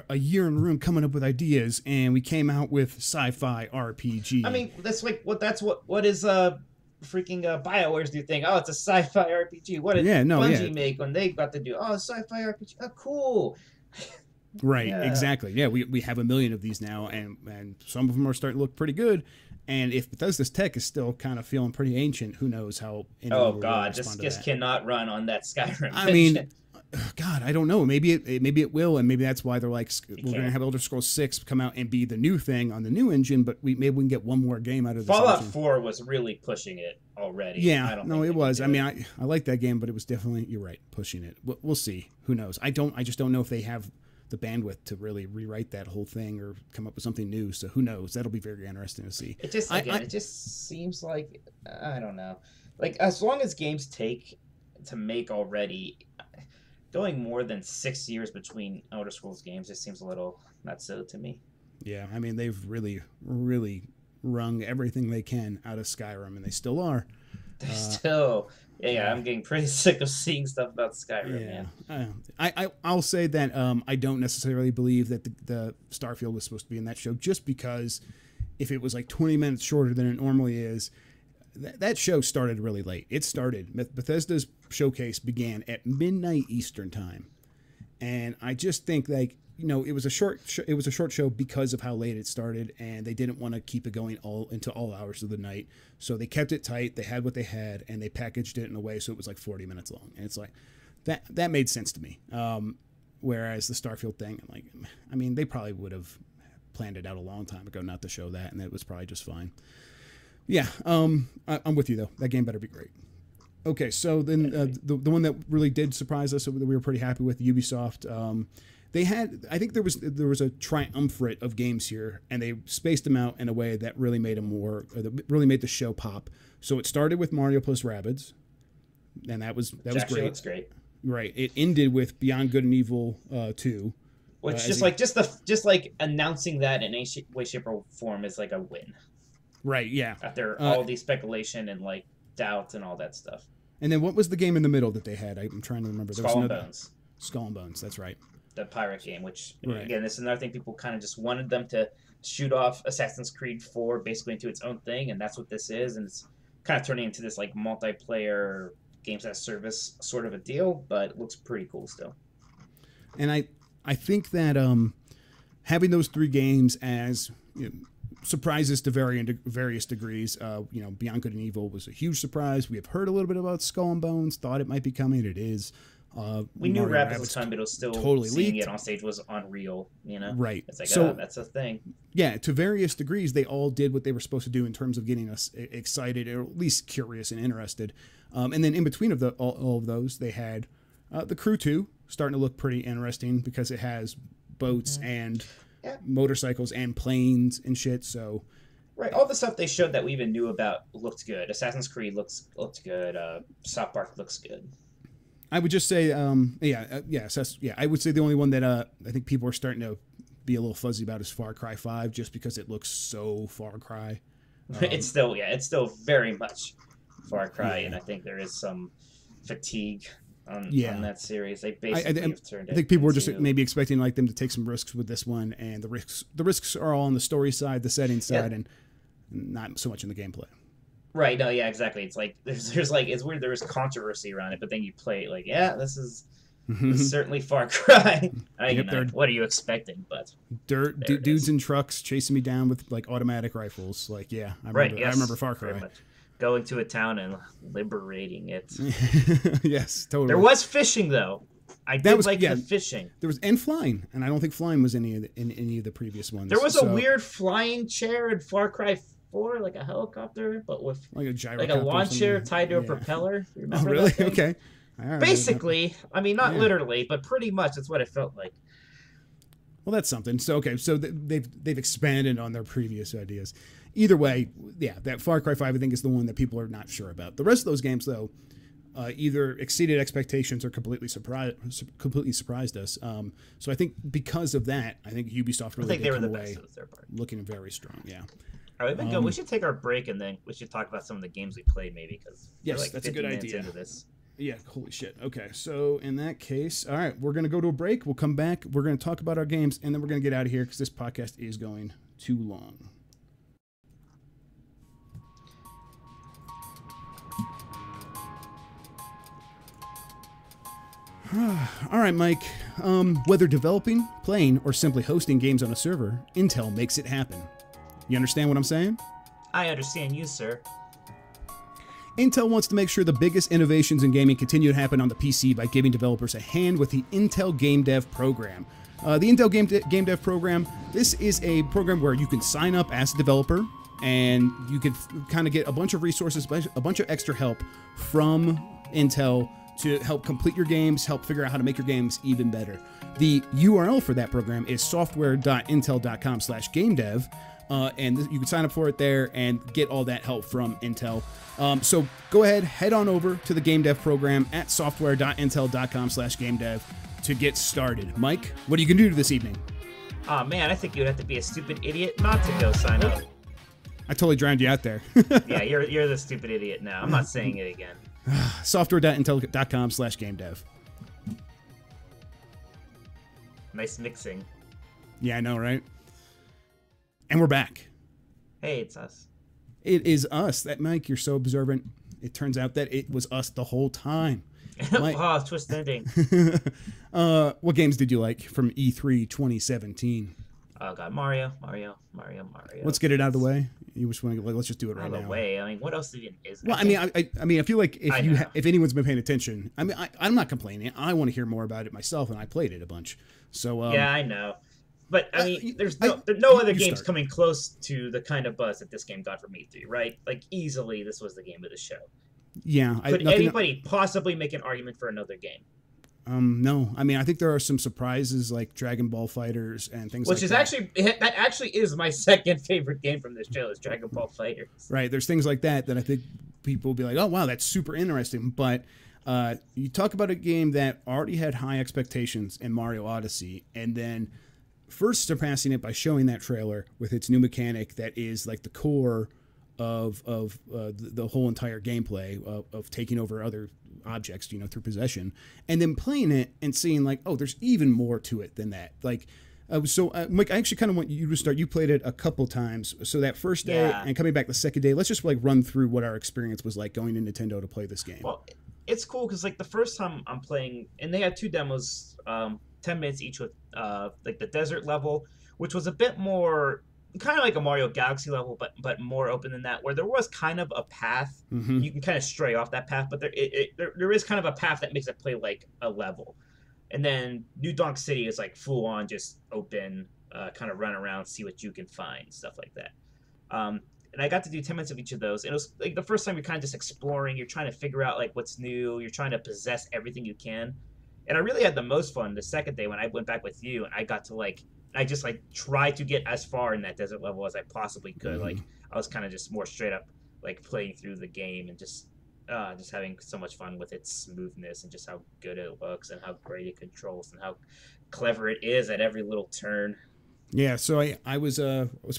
a year in the room coming up with ideas, and we came out with sci-fi RPG. I mean, that's what is freaking BioWare's new thing? Oh, it's a sci-fi RPG. What did Bungie make when they got to do? Oh, sci-fi RPG. Oh, cool. Right, exactly. Yeah, we have a million of these now, and some of them are starting to look pretty good. And if Bethesda's tech is still kind of feeling pretty ancient, who knows how? Oh God, just cannot run on that Skyrim. I mean, God, I don't know. Maybe it will, and maybe that's why they're like, we're going to have Elder Scrolls 6 come out and be the new thing on the new engine. But maybe we can get one more game out of this. Fallout 4 was really pushing it already. Yeah, it was. I mean, I like that game, but it was definitely, you're right, pushing it. We'll see. Who knows? I just don't know if they have the bandwidth to really rewrite that whole thing or come up with something new. So who knows? That'll be very interesting to see. It just it just seems like, I don't know. Like, as long as games take to make already, going more than 6 years between Elder Scrolls games just seems a little not so to me. Yeah, I mean, they've really, really wrung everything they can out of Skyrim, and they still are. They're still... Yeah, I'm getting pretty sick of seeing stuff about Skyrim, man. I'll say that I don't necessarily believe that the Starfield was supposed to be in that show, just because if it was like 20 minutes shorter than it normally is, that show started really late. It started, Bethesda's showcase began at midnight Eastern time. And I just think it was a short show because of how late it started, and they didn't want to keep it going into all hours of the night. So they kept it tight. They had what they had, and they packaged it in a way so it was like 40 minutes long. And it's like that made sense to me. Whereas the Starfield thing, I mean, they probably would have planned it out a long time ago not to show that, and it was probably just fine. Yeah, I'm with you though. That game better be great. Okay, so then the one that really did surprise us that we were pretty happy with, Ubisoft. They had, I think there was a triumvirate of games here, and they spaced them out in a way that really made really made the show pop. So it started with Mario plus Rabbids, and that was great. Looks great. Right. It ended with Beyond Good and Evil 2, which just like announcing that in any way, shape, or form is like a win. Right. Yeah. After all the speculation and like doubts and all that stuff. And then what was the game in the middle that they had? I'm trying to remember. Skull and Bones. Skull and Bones. That's right. The pirate game, which again, this is another thing people kind of just wanted them to shoot off Assassin's Creed 4 basically into its own thing, and that's what this is, and it's kind of turning into this like multiplayer games as service sort of a deal, but it looks pretty cool still. And I think that having those three games as surprises to various degrees, Beyond Good and Evil was a huge surprise. We have heard a little bit about Skull and Bones, thought it might be coming, it is. We knew Mario Rabbids was coming, but it was still totally seeing leaked. it on stage was unreal. You know, Right? It's like, so oh, that's a thing. yeah, to various degrees, they all did what they were supposed to do in terms of getting us excited, or at least curious and interested. And then in between of all of those, they had the Crew 2 starting to look pretty interesting because it has boats and motorcycles and planes and shit. So, right, all the stuff they showed that we even knew about looked good. Assassin's Creed looked good. South Park looks good. I would just say, I would say the only one that I think people are starting to be a little fuzzy about is Far Cry 5, just because it looks so Far Cry. It's still very much Far Cry, and I think there is some fatigue on that series. They basically have turned it. I think people were just maybe expecting like them to take some risks with this one, and the risks are all on the story side, the setting side, and not so much in the gameplay. Right. No. Yeah. Exactly. It's like there's like it's weird. There was controversy around it, but then you play it like, this is certainly Far Cry. What are you expecting? But dudes in trucks chasing me down with like automatic rifles. Like, I remember Far Cry. Going to a town and liberating it. Yes, totally. There was fishing though. The fishing. There was and flying, and I don't think flying was in any of the previous ones. There was a weird flying chair in Far Cry 4, like a helicopter, but with like a gyrocopter, like a lawn chair tied to a propeller. Remember really? That thing? Okay. Basically, I mean, not literally, but pretty much that's what it felt like. Well, that's something. So they've expanded on their previous ideas. Either way, that Far Cry 5 I think is the one that people are not sure about. The rest of those games, though, either exceeded expectations or completely surprised us. So I think because of that, I think Ubisoft really did come away looking very strong. Yeah. All right, then we should take our break and then we should talk about some of the games we played, maybe, because that's a good idea. Into this. Yeah, holy shit. Okay, so in that case, all right, we're going to go to a break. We'll come back. We're going to talk about our games, and then we're going to get out of here because this podcast is going too long. All right, Mike. Whether developing, playing, or simply hosting games on a server, Intel makes it happen. You understand what I'm saying? I understand you, sir. Intel wants to make sure the biggest innovations in gaming continue to happen on the PC by giving developers a hand with the Intel Game Dev Program. The Intel Game Dev Program, this is a program where you can sign up as a developer, and you can kind of get a bunch of resources, a bunch of extra help from Intel to help complete your games, help figure out how to make your games even better. The URL for that program is software.intel.com/gamedev. And you can sign up for it there and get all that help from Intel. So go ahead, head on over to the Game Dev program at software.intel.com/gamedev to get started. Mike, what are you going to do this evening? Oh, man, I think you'd have to be a stupid idiot not to go sign up. I totally drowned you out there. Yeah, you're the stupid idiot now. I'm not saying it again. software.intel.com/gamedev. Nice mixing. Yeah, I know, right? And we're back. Hey, it's us. It is us. That Mike, you're so observant. It turns out that it was us the whole time. Oh, twist ending. What games did you like from E3 2017? Oh god, Mario. Let's get it out of the way. You just want to let's just do it right now. Out of the way. I mean, what else is? Well, I feel like if anyone's been paying attention, I'm not complaining. I want to hear more about it myself, and I played it a bunch. So yeah, I know. But I mean, there's no other games coming close to the kind of buzz that this game got from E3, right? Like easily, this was the game of the show. Yeah. Could anybody possibly make an argument for another game? No. I mean, I think there are some surprises like Dragon Ball Fighters and things like that. That actually is my second favorite game from this show is Dragon Ball Fighters. Right. There's things like that I think people will be like, oh, wow, that's super interesting. But you talk about a game that already had high expectations in Mario Odyssey, and then first surpassing it by showing that trailer with its new mechanic that is like the core of the whole entire gameplay of taking over other objects, through possession, and then playing it and seeing like, oh, there's even more to it than that. Like, Mike, I actually kind of want you to start. You played it a couple times, so that first day and coming back the second day, let's just like run through what our experience was like going to Nintendo to play this game. Well, it's cool because like the first time I'm playing, and they had 2 demos, 10 minutes each with like the desert level, which was a bit more kind of like a Mario Galaxy level, but more open than that, where there was kind of a path. Mm-hmm. You can kind of stray off that path, but there is kind of a path that makes it play like a level. And then New Donk City is like full on just open, kind of run around, see what you can find, stuff like that. And I got to do 10 minutes of each of those. And it was like the first time you're kind of just exploring, you're trying to figure out like what's new, you're trying to possess everything you can. And I really had the most fun the second day when I went back with you and I got to like, I just like tried to get as far in that desert level as I possibly could. Mm-hmm. Like I was kind of just more straight up like playing through the game and just having so much fun with its smoothness and just how good it looks and how great it controls and how clever it is at every little turn. Yeah, so I was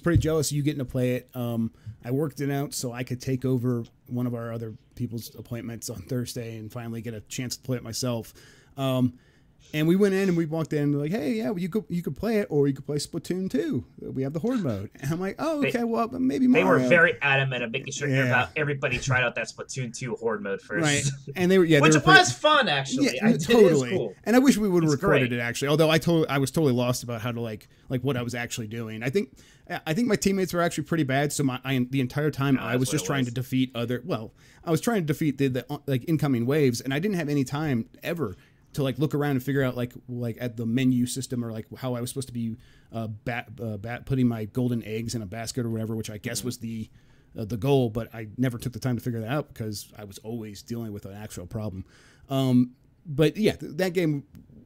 pretty jealous of you getting to play it. I worked it out so I could take over one of our other people's appointments on Thursday and finally get a chance to play it myself. And we went in and we walked in and we're like, hey, yeah, well, you could play it or you could play Splatoon 2. We have the Horde mode. And I'm like, oh, okay, well, maybe Mario. They were very adamant of making sure everybody tried out that Splatoon 2 Horde mode first. Right. And they were, yeah, which they were was fun, actually. Yeah, totally. Cool. And I wish we would have recorded great. it, actually. Although I was totally lost about how to like what I was actually doing. I think my teammates were actually pretty bad. So the entire time I was just trying to defeat I was trying to defeat the like incoming waves, and I didn't have any time ever to like look around and figure out like at the menu system or like how I was supposed to be putting my golden eggs in a basket or whatever, which I guess was the goal, but I never took the time to figure that out because I was always dealing with an actual problem. But yeah, that game,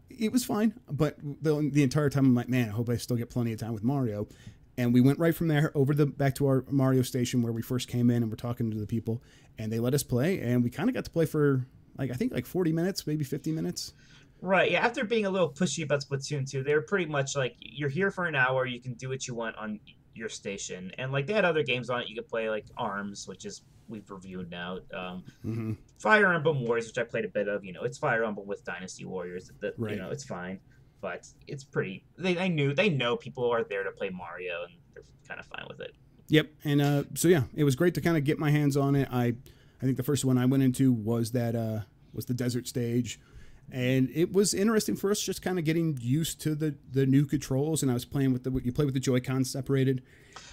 it was fine, but the entire time I'm like, man, I hope I still get plenty of time with Mario. And we went right from there back to our Mario station where we first came in and we're talking to the people, and they let us play, and we kind of got to play for I think 40 minutes, maybe 50 minutes. Right, yeah. After being a little pushy about Splatoon 2, they were pretty much like, you're here for an hour, you can do what you want on your station. And like they had other games on it. You could play like ARMS, which is we've reviewed now. Fire Emblem Warriors, which I played a bit of. It's Fire Emblem with Dynasty Warriors. Right. It's fine, but it's pretty. They know people are there to play Mario, and they're kind of fine with it. Yep, and so yeah, it was great to kind of get my hands on it. I think the first one I went into was the desert stage, and it was interesting for us just kind of getting used to the new controls. And I was playing with you play with the Joy-Cons separated.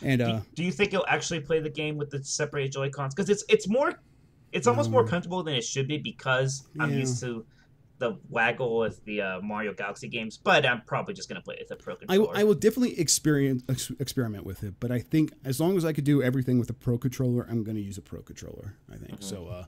And do you think you'll actually play the game with the separated Joy-Cons? Because it's almost more comfortable than it should be because I'm used to the waggle with the Mario Galaxy games, but I'm probably just gonna play it with a Pro controller. I will definitely experiment with it, but I think as long as I could do everything with a Pro controller, I'm gonna use a Pro controller. I think so.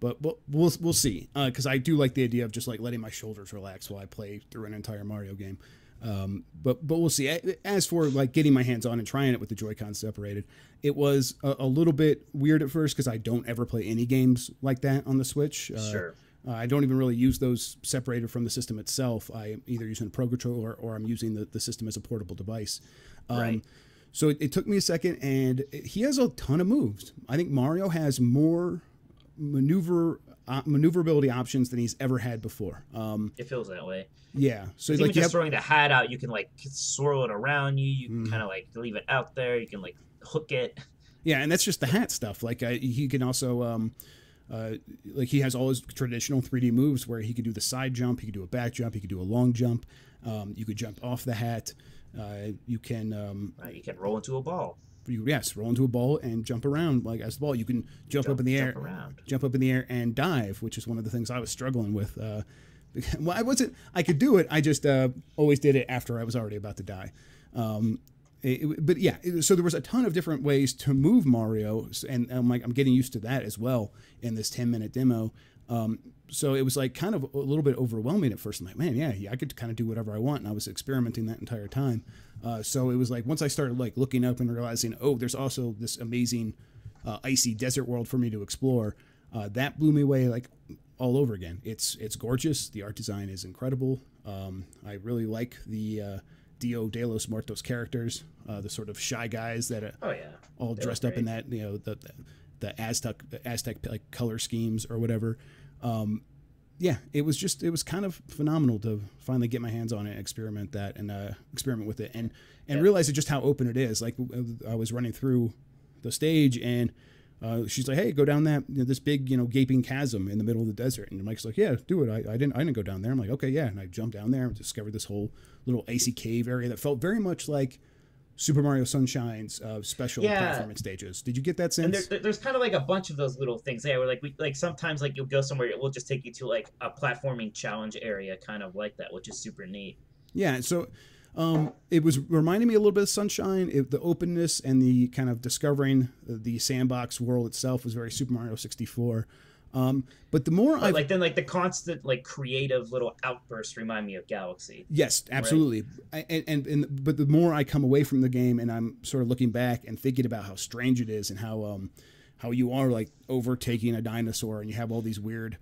But we'll see, because I do like the idea of just like letting my shoulders relax while I play through an entire Mario game. But we'll see. As for like getting my hands on and trying it with the Joy-Con separated, it was a little bit weird at first because I don't ever play any games like that on the Switch. Sure. I don't even really use those separated from the system itself. I'm either using a Pro controller or I'm using the system as a portable device. Right. So it took me a second, and he has a ton of moves. I think Mario has more maneuverability options than he's ever had before. It feels that way. Yeah. So even just throwing the hat out, you can like swirl it around you. You can kind of like leave it out there. You can like hook it. Yeah, and that's just the hat stuff. Like he can also like he has all his traditional 3D moves where he could do the side jump, he could do a back jump, he could do a long jump. You could jump off the hat. You can roll into a ball. Roll into a ball and jump around like as the ball. You can jump up in the air and dive, which is one of the things I was struggling with. Well, I could do it. I just always did it after I was already about to die. But yeah, so there was a ton of different ways to move Mario, and I'm getting used to that as well in this 10-minute demo. So it was like kind of a little bit overwhelming at first. I'm like, man, yeah, I could kind of do whatever I want, and I was experimenting that entire time. So it was like once I started like looking up and realizing, oh, there's also this amazing icy desert world for me to explore. That blew me away like all over again. It's gorgeous. The art design is incredible. I really like the Dio de los Muertos characters, the sort of shy guys that are all dressed up in that, the Aztec like color schemes or whatever. Yeah, it was kind of phenomenal to finally get my hands on it, and experiment with it, and realize just how open it is. Like I was running through the stage, and she's like, "Hey, go down that this big gaping chasm in the middle of the desert." And Mike's like, "Yeah, do it." I didn't go down there. I'm like, "Okay, yeah." And I jumped down there and discovered this whole little icy cave area that felt very much like Super Mario Sunshine's special Yeah, platforming stages. Did you get that and sense? there's kind of like a bunch of those little things. Yeah, where like we like sometimes like you'll go somewhere, it will just take you to like a platforming challenge area, kind of like that, which is super neat. Yeah, so it was reminding me a little bit of Sunshine. The openness and the kind of discovering the sandbox world itself was very Super Mario 64. But the more But I've like then like the constant like creative little outbursts remind me of Galaxy. yes, Right? absolutely. But the more I come away from the game and I'm sort of looking back and thinking about how strange it is and how you are like overtaking a dinosaur and you have all these weird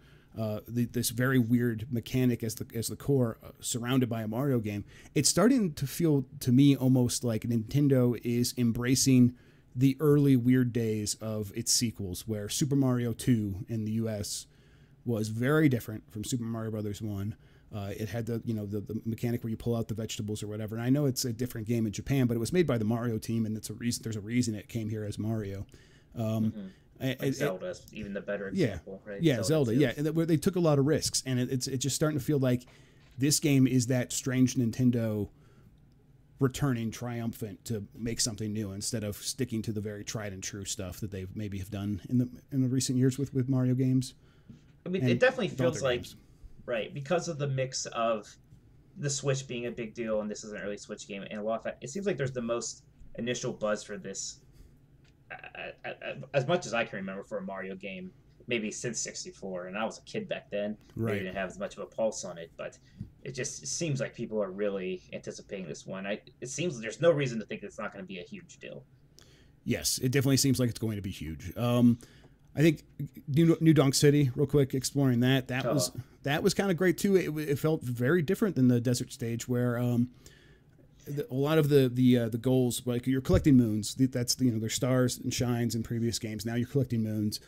this very weird mechanic as the core surrounded by a Mario game. It's starting to feel to me almost like Nintendo is embracing the early weird days of its sequels, where Super Mario 2 in the US was very different from Super Mario Brothers 1. It had the mechanic where you pull out the vegetables or whatever. And I know it's a different game in Japan, but it was made by the Mario team, and there's a reason it came here as Mario. Like Zelda, even the better Yeah, example, right? yeah, Zelda, 2. yeah, and where they took a lot of risks, and it's just starting to feel like this game is that strange Nintendo returning triumphant to make something new instead of sticking to the very tried and true stuff that they maybe have done in the recent years with Mario games. I mean, And it definitely with other feels like games. right because of the mix of the Switch being a big deal, and this is an early Switch game, and a lot of it seems like there's the most initial buzz for this, as much as I can remember, for a Mario game, maybe since '64. And I was a kid back then, maybe Right. didn't have as much of a pulse on it, but it seems like people are really anticipating this one. It seems there's no reason to think it's not going to be a huge deal. Yes, it definitely seems like it's going to be huge. I think New Donk City, real quick, exploring that was kind of great too. It felt very different than the desert stage, where a lot of the goals, like you're collecting moons. That's there's stars and shines in previous games. Now you're collecting moons.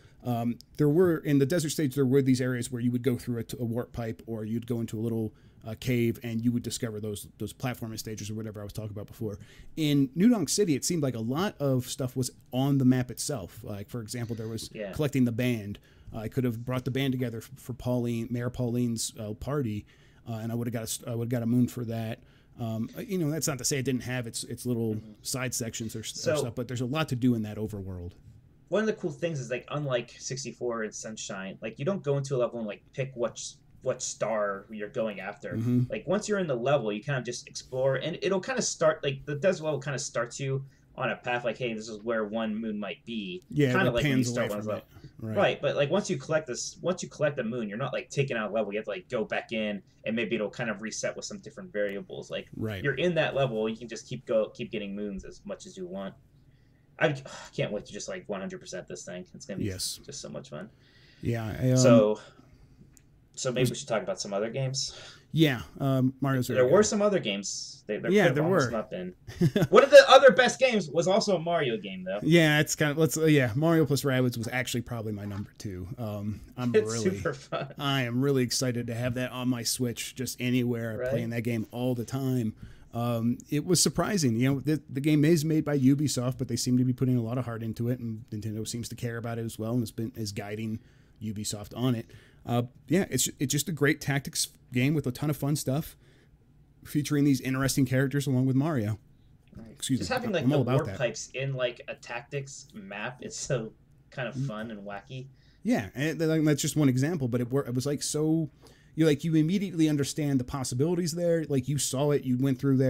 There were in the desert stage there were these areas where you would go through a warp pipe, or you'd go into a little cave and you would discover those platforming stages or whatever I was talking about before. In New Donk City, it seemed like a lot of stuff was on the map itself. Like for example, there was collecting the band. I could have brought the band together for Mayor Pauline's party, and I would have got a moon for that. That's not to say it didn't have its little side sections or stuff, but there's a lot to do in that overworld. One of the cool things is like unlike 64 and Sunshine, like you don't go into a level and like pick what star you're going after. Like once you're in the level, you kind of just explore, and it'll kind of start like the desert level kind of starts you on a path like, hey, this is where one moon might be. Yeah, kind of like when you away start one from level. it. Right, but like once you collect the moon, you're not like taking out a level. You have to like go back in, and maybe it'll kind of reset with some different variables. Like you're in that level, you can just keep getting moons as much as you want. I can't wait to just like 100% this thing. It's gonna be just so much fun. Yeah. So maybe we should talk about some other games. Yeah, Mario's. There were some other games. There were. Not been. One of the other best games was also a Mario game, though. Yeah, it's kind of Mario plus Rabbids was actually probably my number 2. It's super fun. I am really excited to have that on my Switch, just anywhere, playing that game all the time. It was surprising. The game is made by Ubisoft, but they seem to be putting a lot of heart into it, and Nintendo seems to care about it as well, and is guiding Ubisoft on it. It's just a great tactics game with a ton of fun stuff, featuring these interesting characters along with Mario. Excuse me. Just having like the warp pipes in like a tactics map, it's so kind of fun and wacky. Yeah, and that's just one example, but it was like so. You immediately understand the possibilities there. Like you saw it, you went through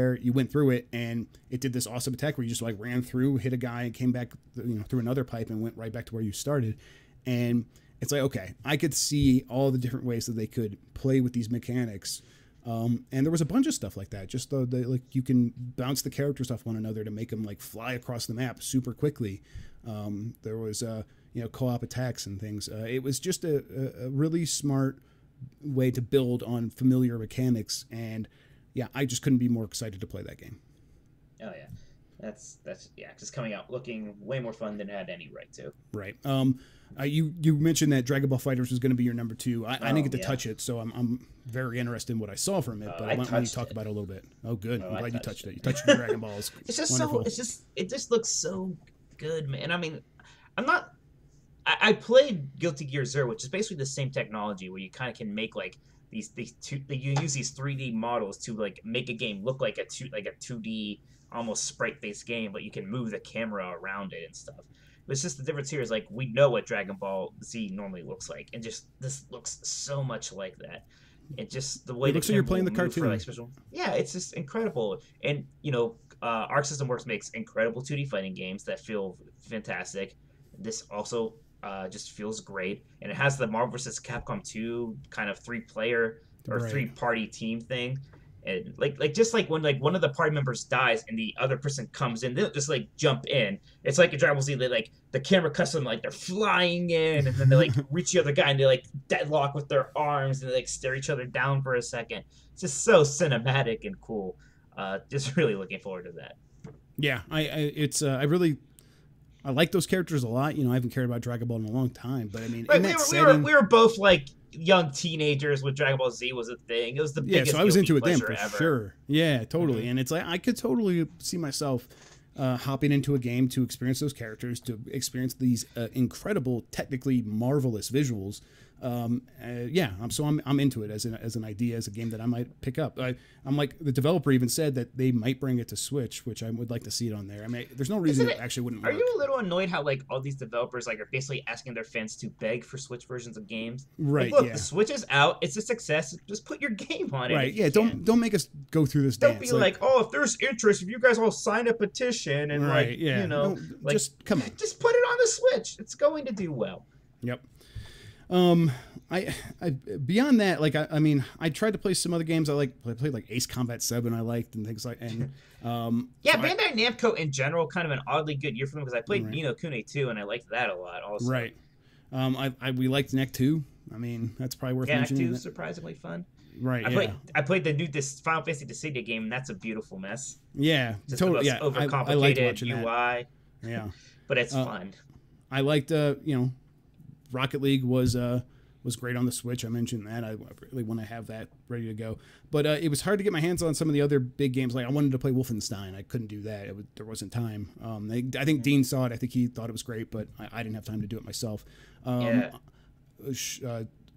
it, and it did this awesome attack where you just like ran through, hit a guy, and came back, through another pipe and went right back to where you started. And it's like, okay, I could see all the different ways that they could play with these mechanics. And there was a bunch of stuff like that. Just like you can bounce the characters off one another to make them like fly across the map super quickly. There was co-op attacks and things. It was just a really smart way to build on familiar mechanics, and I just couldn't be more excited to play that game. Oh yeah, that's just coming out looking way more fun than it had any right to. Right. You mentioned that Dragon Ball FighterZ was going to be your number 2. I didn't get to touch it, so I'm very interested in what I saw from it. But I want you to talk about it a little bit. Oh, good. I'm glad you touched it. You touched the Dragon Balls. It's just wonderful. It just looks so good, man. I mean, I played Guilty Gear Zero, which is basically the same technology where you kind of can make like you use these 3D models to like make a game look like a 2D almost sprite-based game, but you can move the camera around it and stuff. But it's just the difference here is like we know what Dragon Ball Z normally looks like, and just this looks so much like that. And just the way It looks like you're playing the cartoon. Like yeah, it's just incredible. And you know, Arc System Works makes incredible 2D fighting games that feel fantastic. This also just feels great, and it has the Marvel vs. Capcom 2 kind of 3-player or 3-party team thing. And just like when like one of the party members dies and the other person comes in, they'll just like jump in. It's like in Dragon Ball Z, they like the camera cuts them like they're flying in, and then they like reach the other guy and they like deadlock with their arms and they like stare each other down for a second. It's just so cinematic and cool. Just really looking forward to that. Yeah, I like those characters a lot. You know, I haven't cared about Dragon Ball in a long time, but I mean, we were both like young teenagers when Dragon Ball Z was a thing. It was the biggest. So I was into it then for ever. sure. Yeah, totally. And it's like I could totally see myself hopping into a game to experience those characters, to experience these incredible, technically marvelous visuals. I'm into it as an idea, as a game that I might pick up. I'm like, the developer even said that they might bring it to Switch, which I would like to see it on there. I mean, there's no reason it actually wouldn't work. Are you a little annoyed how like all these developers like are basically asking their fans to beg for Switch versions of games? Right. Like, look, the Switch is out. It's a success. Just put your game on it. Right. Yeah. Don't make us go through this dance. Don't be like, oh, if there's interest, if you guys all sign a petition and you know, like, just come on, just put it on the Switch. It's going to do well. Yep. I beyond that, like I mean, I tried to play some other games. I played like Ace Combat 7. I liked and things like Bandai Namco in general, kind of an oddly good year for them because I played Ni no Kuni 2 and I liked that a lot also. Right. We liked Neck 2. I mean, that's probably worth mentioning. Neck 2 is surprisingly fun. Right. I played the new Final Fantasy Dissidia game, and that's a beautiful mess. Yeah. Just totally. The most overcomplicated UI. That. Yeah. But it's fun. I liked Rocket League was great on the Switch. I mentioned that. I really want to have that ready to go. But it was hard to get my hands on some of the other big games. Like I wanted to play Wolfenstein. I couldn't do that. There wasn't time. I think Dean saw it. I think he thought it was great, but I didn't have time to do it myself.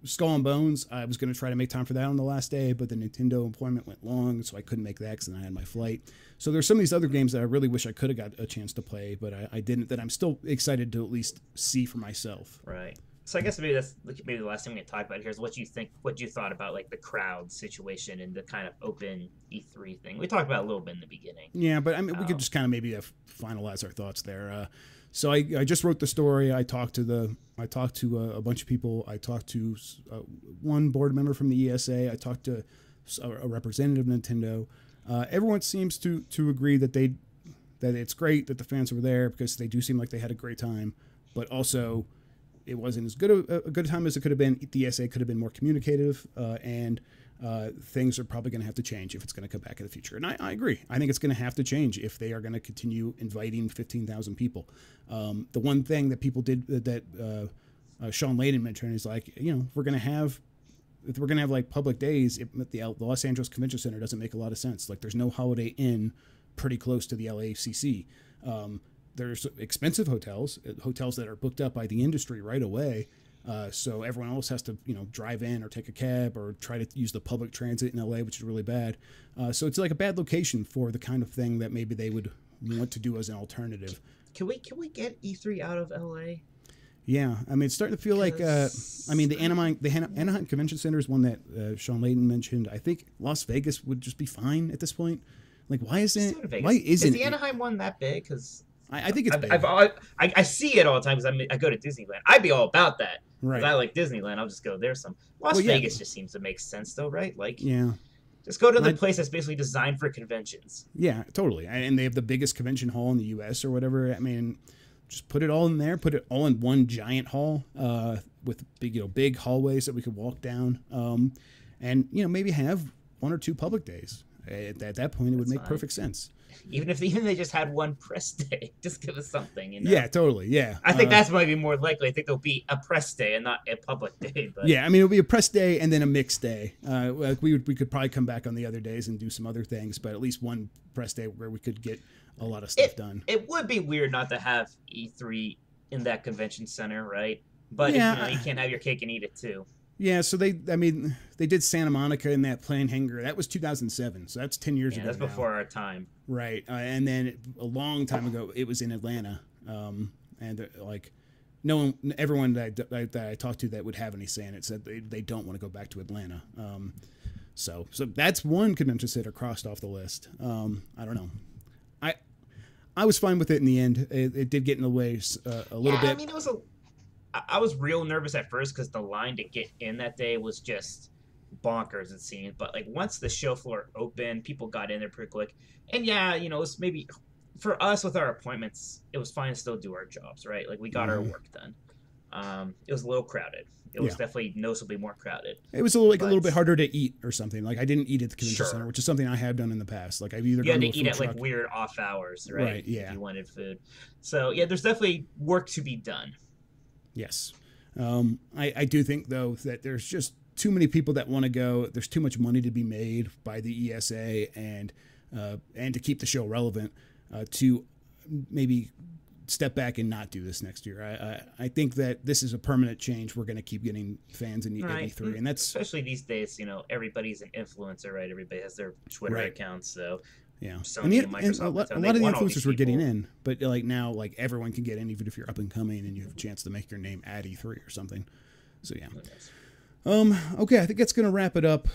Skull and Bones, I was going to try to make time for that on the last day, but the Nintendo employment went long, so I couldn't make that because then I had my flight. So there's some of these other games that I really wish I could have got a chance to play, but I didn't, that I'm still excited to at least see for myself. Right. So I guess maybe the last thing we can talk about here is what you thought about like the crowd situation and the kind of open E3 thing. We talked about it a little bit in the beginning. Yeah, but I mean, we could just kind of maybe finalize our thoughts there. So I just wrote the story. I talked to a bunch of people. I talked to one board member from the ESA. I talked to a representative of Nintendo. Everyone seems to agree that it's great that the fans were there because they do seem like they had a great time, but also it wasn't as good a good time as it could have been. The ESA could have been more communicative, and things are probably going to have to change if it's going to come back in the future. And I agree. I think it's going to have to change if they are going to continue inviting 15,000 people. The one thing that people did that Sean Layden mentioned is like, if we're going to have like public days at the Los Angeles Convention Center doesn't make a lot of sense. Like there's no Holiday Inn pretty close to the LACC. There's expensive hotels that are booked up by the industry right away. So everyone else has to, drive in or take a cab or try to use the public transit in LA, which is really bad. So it's like a bad location for the kind of thing that maybe they would want to do as an alternative. Can we get E3 out of LA? Yeah, I mean, it's starting to feel like, the Anaheim Convention Center is one that Sean Layden mentioned. I think Las Vegas would just be fine at this point. Like, why isn't is the Anaheim one that big? Because I think it's big. I see it all the time because I go to Disneyland. I'd be all about that. Right. I like Disneyland. I'll just go there some. Las Vegas just seems to make sense though, right? Like, yeah. Just go to the place that's basically designed for conventions. Yeah, totally. And they have the biggest convention hall in the U.S. or whatever. I mean, just put it all in there. Put it all in one giant hall with big hallways that we could walk down. And maybe have one or two public days. At that point, it would make perfect sense. Even if they just had one press day, just give us something. Yeah, totally. Yeah, I think that's maybe more likely. I think there'll be a press day and not a public day. But yeah, I mean, it'll be a press day and then a mixed day. We could probably come back on the other days and do some other things, but at least one press day where we could get a lot of stuff done. It would be weird not to have E3 in that convention center, right? But you can't have your cake and eat it too. Yeah, so they did Santa Monica in that plane hangar. That was 2007, so that's 10 years ago. That's now. before our time. Right, and then a long time ago, it was in Atlanta, and like no one, everyone that I talked to that would have any say in it said they don't want to go back to Atlanta. So that's one convention center crossed off the list. I don't know. I was fine with it in the end. It did get in the way a little bit. I mean, I was real nervous at first because the line to get in that day was just bonkers, it seemed. But like once the show floor opened, people got in there pretty quick. And yeah, you know, it was maybe for us with our appointments, it was fine to still do our jobs, right? Like we got our work done. It was a little crowded. It was definitely noticeably more crowded. It was a little bit harder to eat or something. Like I didn't eat at the convention center, which is something I have done in the past. Like I've either you had gone to eat at truck. like weird off hours, right? Right. Yeah. If you wanted food. So yeah, there's definitely work to be done. Yes. I do think though that there's just too many people that want to go. There's too much money to be made by the ESA and to keep the show relevant to maybe step back and not do this next year. I think that this is a permanent change. We're going to keep getting fans in E3, and that's especially these days. You know, everybody's an influencer, right? Everybody has their Twitter accounts, so yeah. Sony and Microsoft. And a lot of the influencers were getting in, but like now, like everyone can get in, even if you're up and coming and you have a chance to make your name at E3 or something. So yeah. Okay, I think that's going to wrap it up.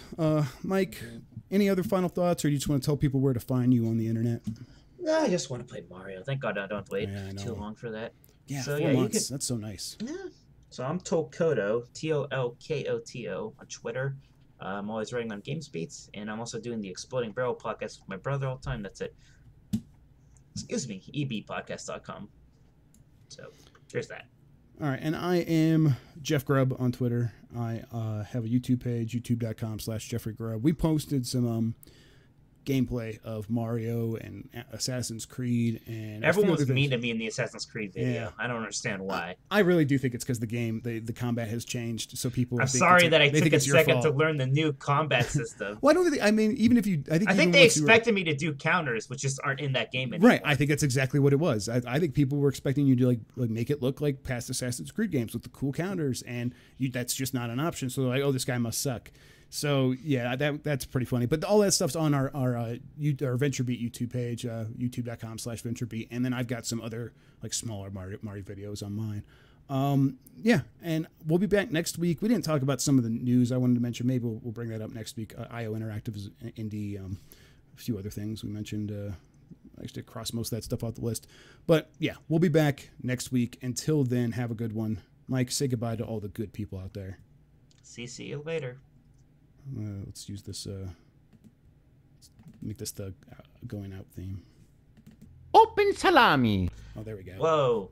Mike, any other final thoughts, or do you just want to tell people where to find you on the internet? No, I just want to play Mario. Thank God I don't have to wait too long for that. Yeah, so, 4 months. That's so nice. Yeah. So I'm Tolkoto, Tolkoto on Twitter. I'm always writing on GamesBeat, and I'm also doing the Exploding Barrel podcast with my brother all the time. That's it. Excuse me, ebpodcast.com. So there's that. All right, and I am Jeff Grubb on Twitter. I have a YouTube page, youtube.com/Jeffrey Grubb. We posted some gameplay of Mario and Assassin's Creed, and everyone was mean to me in the Assassin's Creed video. Yeah. I don't understand why. I really do think it's because the game, the combat has changed, so people. I'm sorry that I took a second to learn the new combat system. Well, I don't think. I mean, even if you, I think they expected me to do counters, which just aren't in that game anymore. Right. I think that's exactly what it was. I think people were expecting you to like make it look like past Assassin's Creed games with the cool counters, and that's just not an option. So they're like, oh, this guy must suck. So yeah, that's pretty funny. But all that stuff's on our VentureBeat YouTube page, youtube.com/VentureBeat, and then I've got some other like smaller Mario videos on mine. Yeah, and we'll be back next week. We didn't talk about some of the news I wanted to mention. Maybe we'll bring that up next week. IO Interactive is indie, a few other things we mentioned. I actually crossed most of that stuff off the list. But yeah, we'll be back next week. Until then, have a good one. Mike, say goodbye to all the good people out there. See you later. Let's use this, make this the going out theme. Open salami. Oh, there we go. Whoa.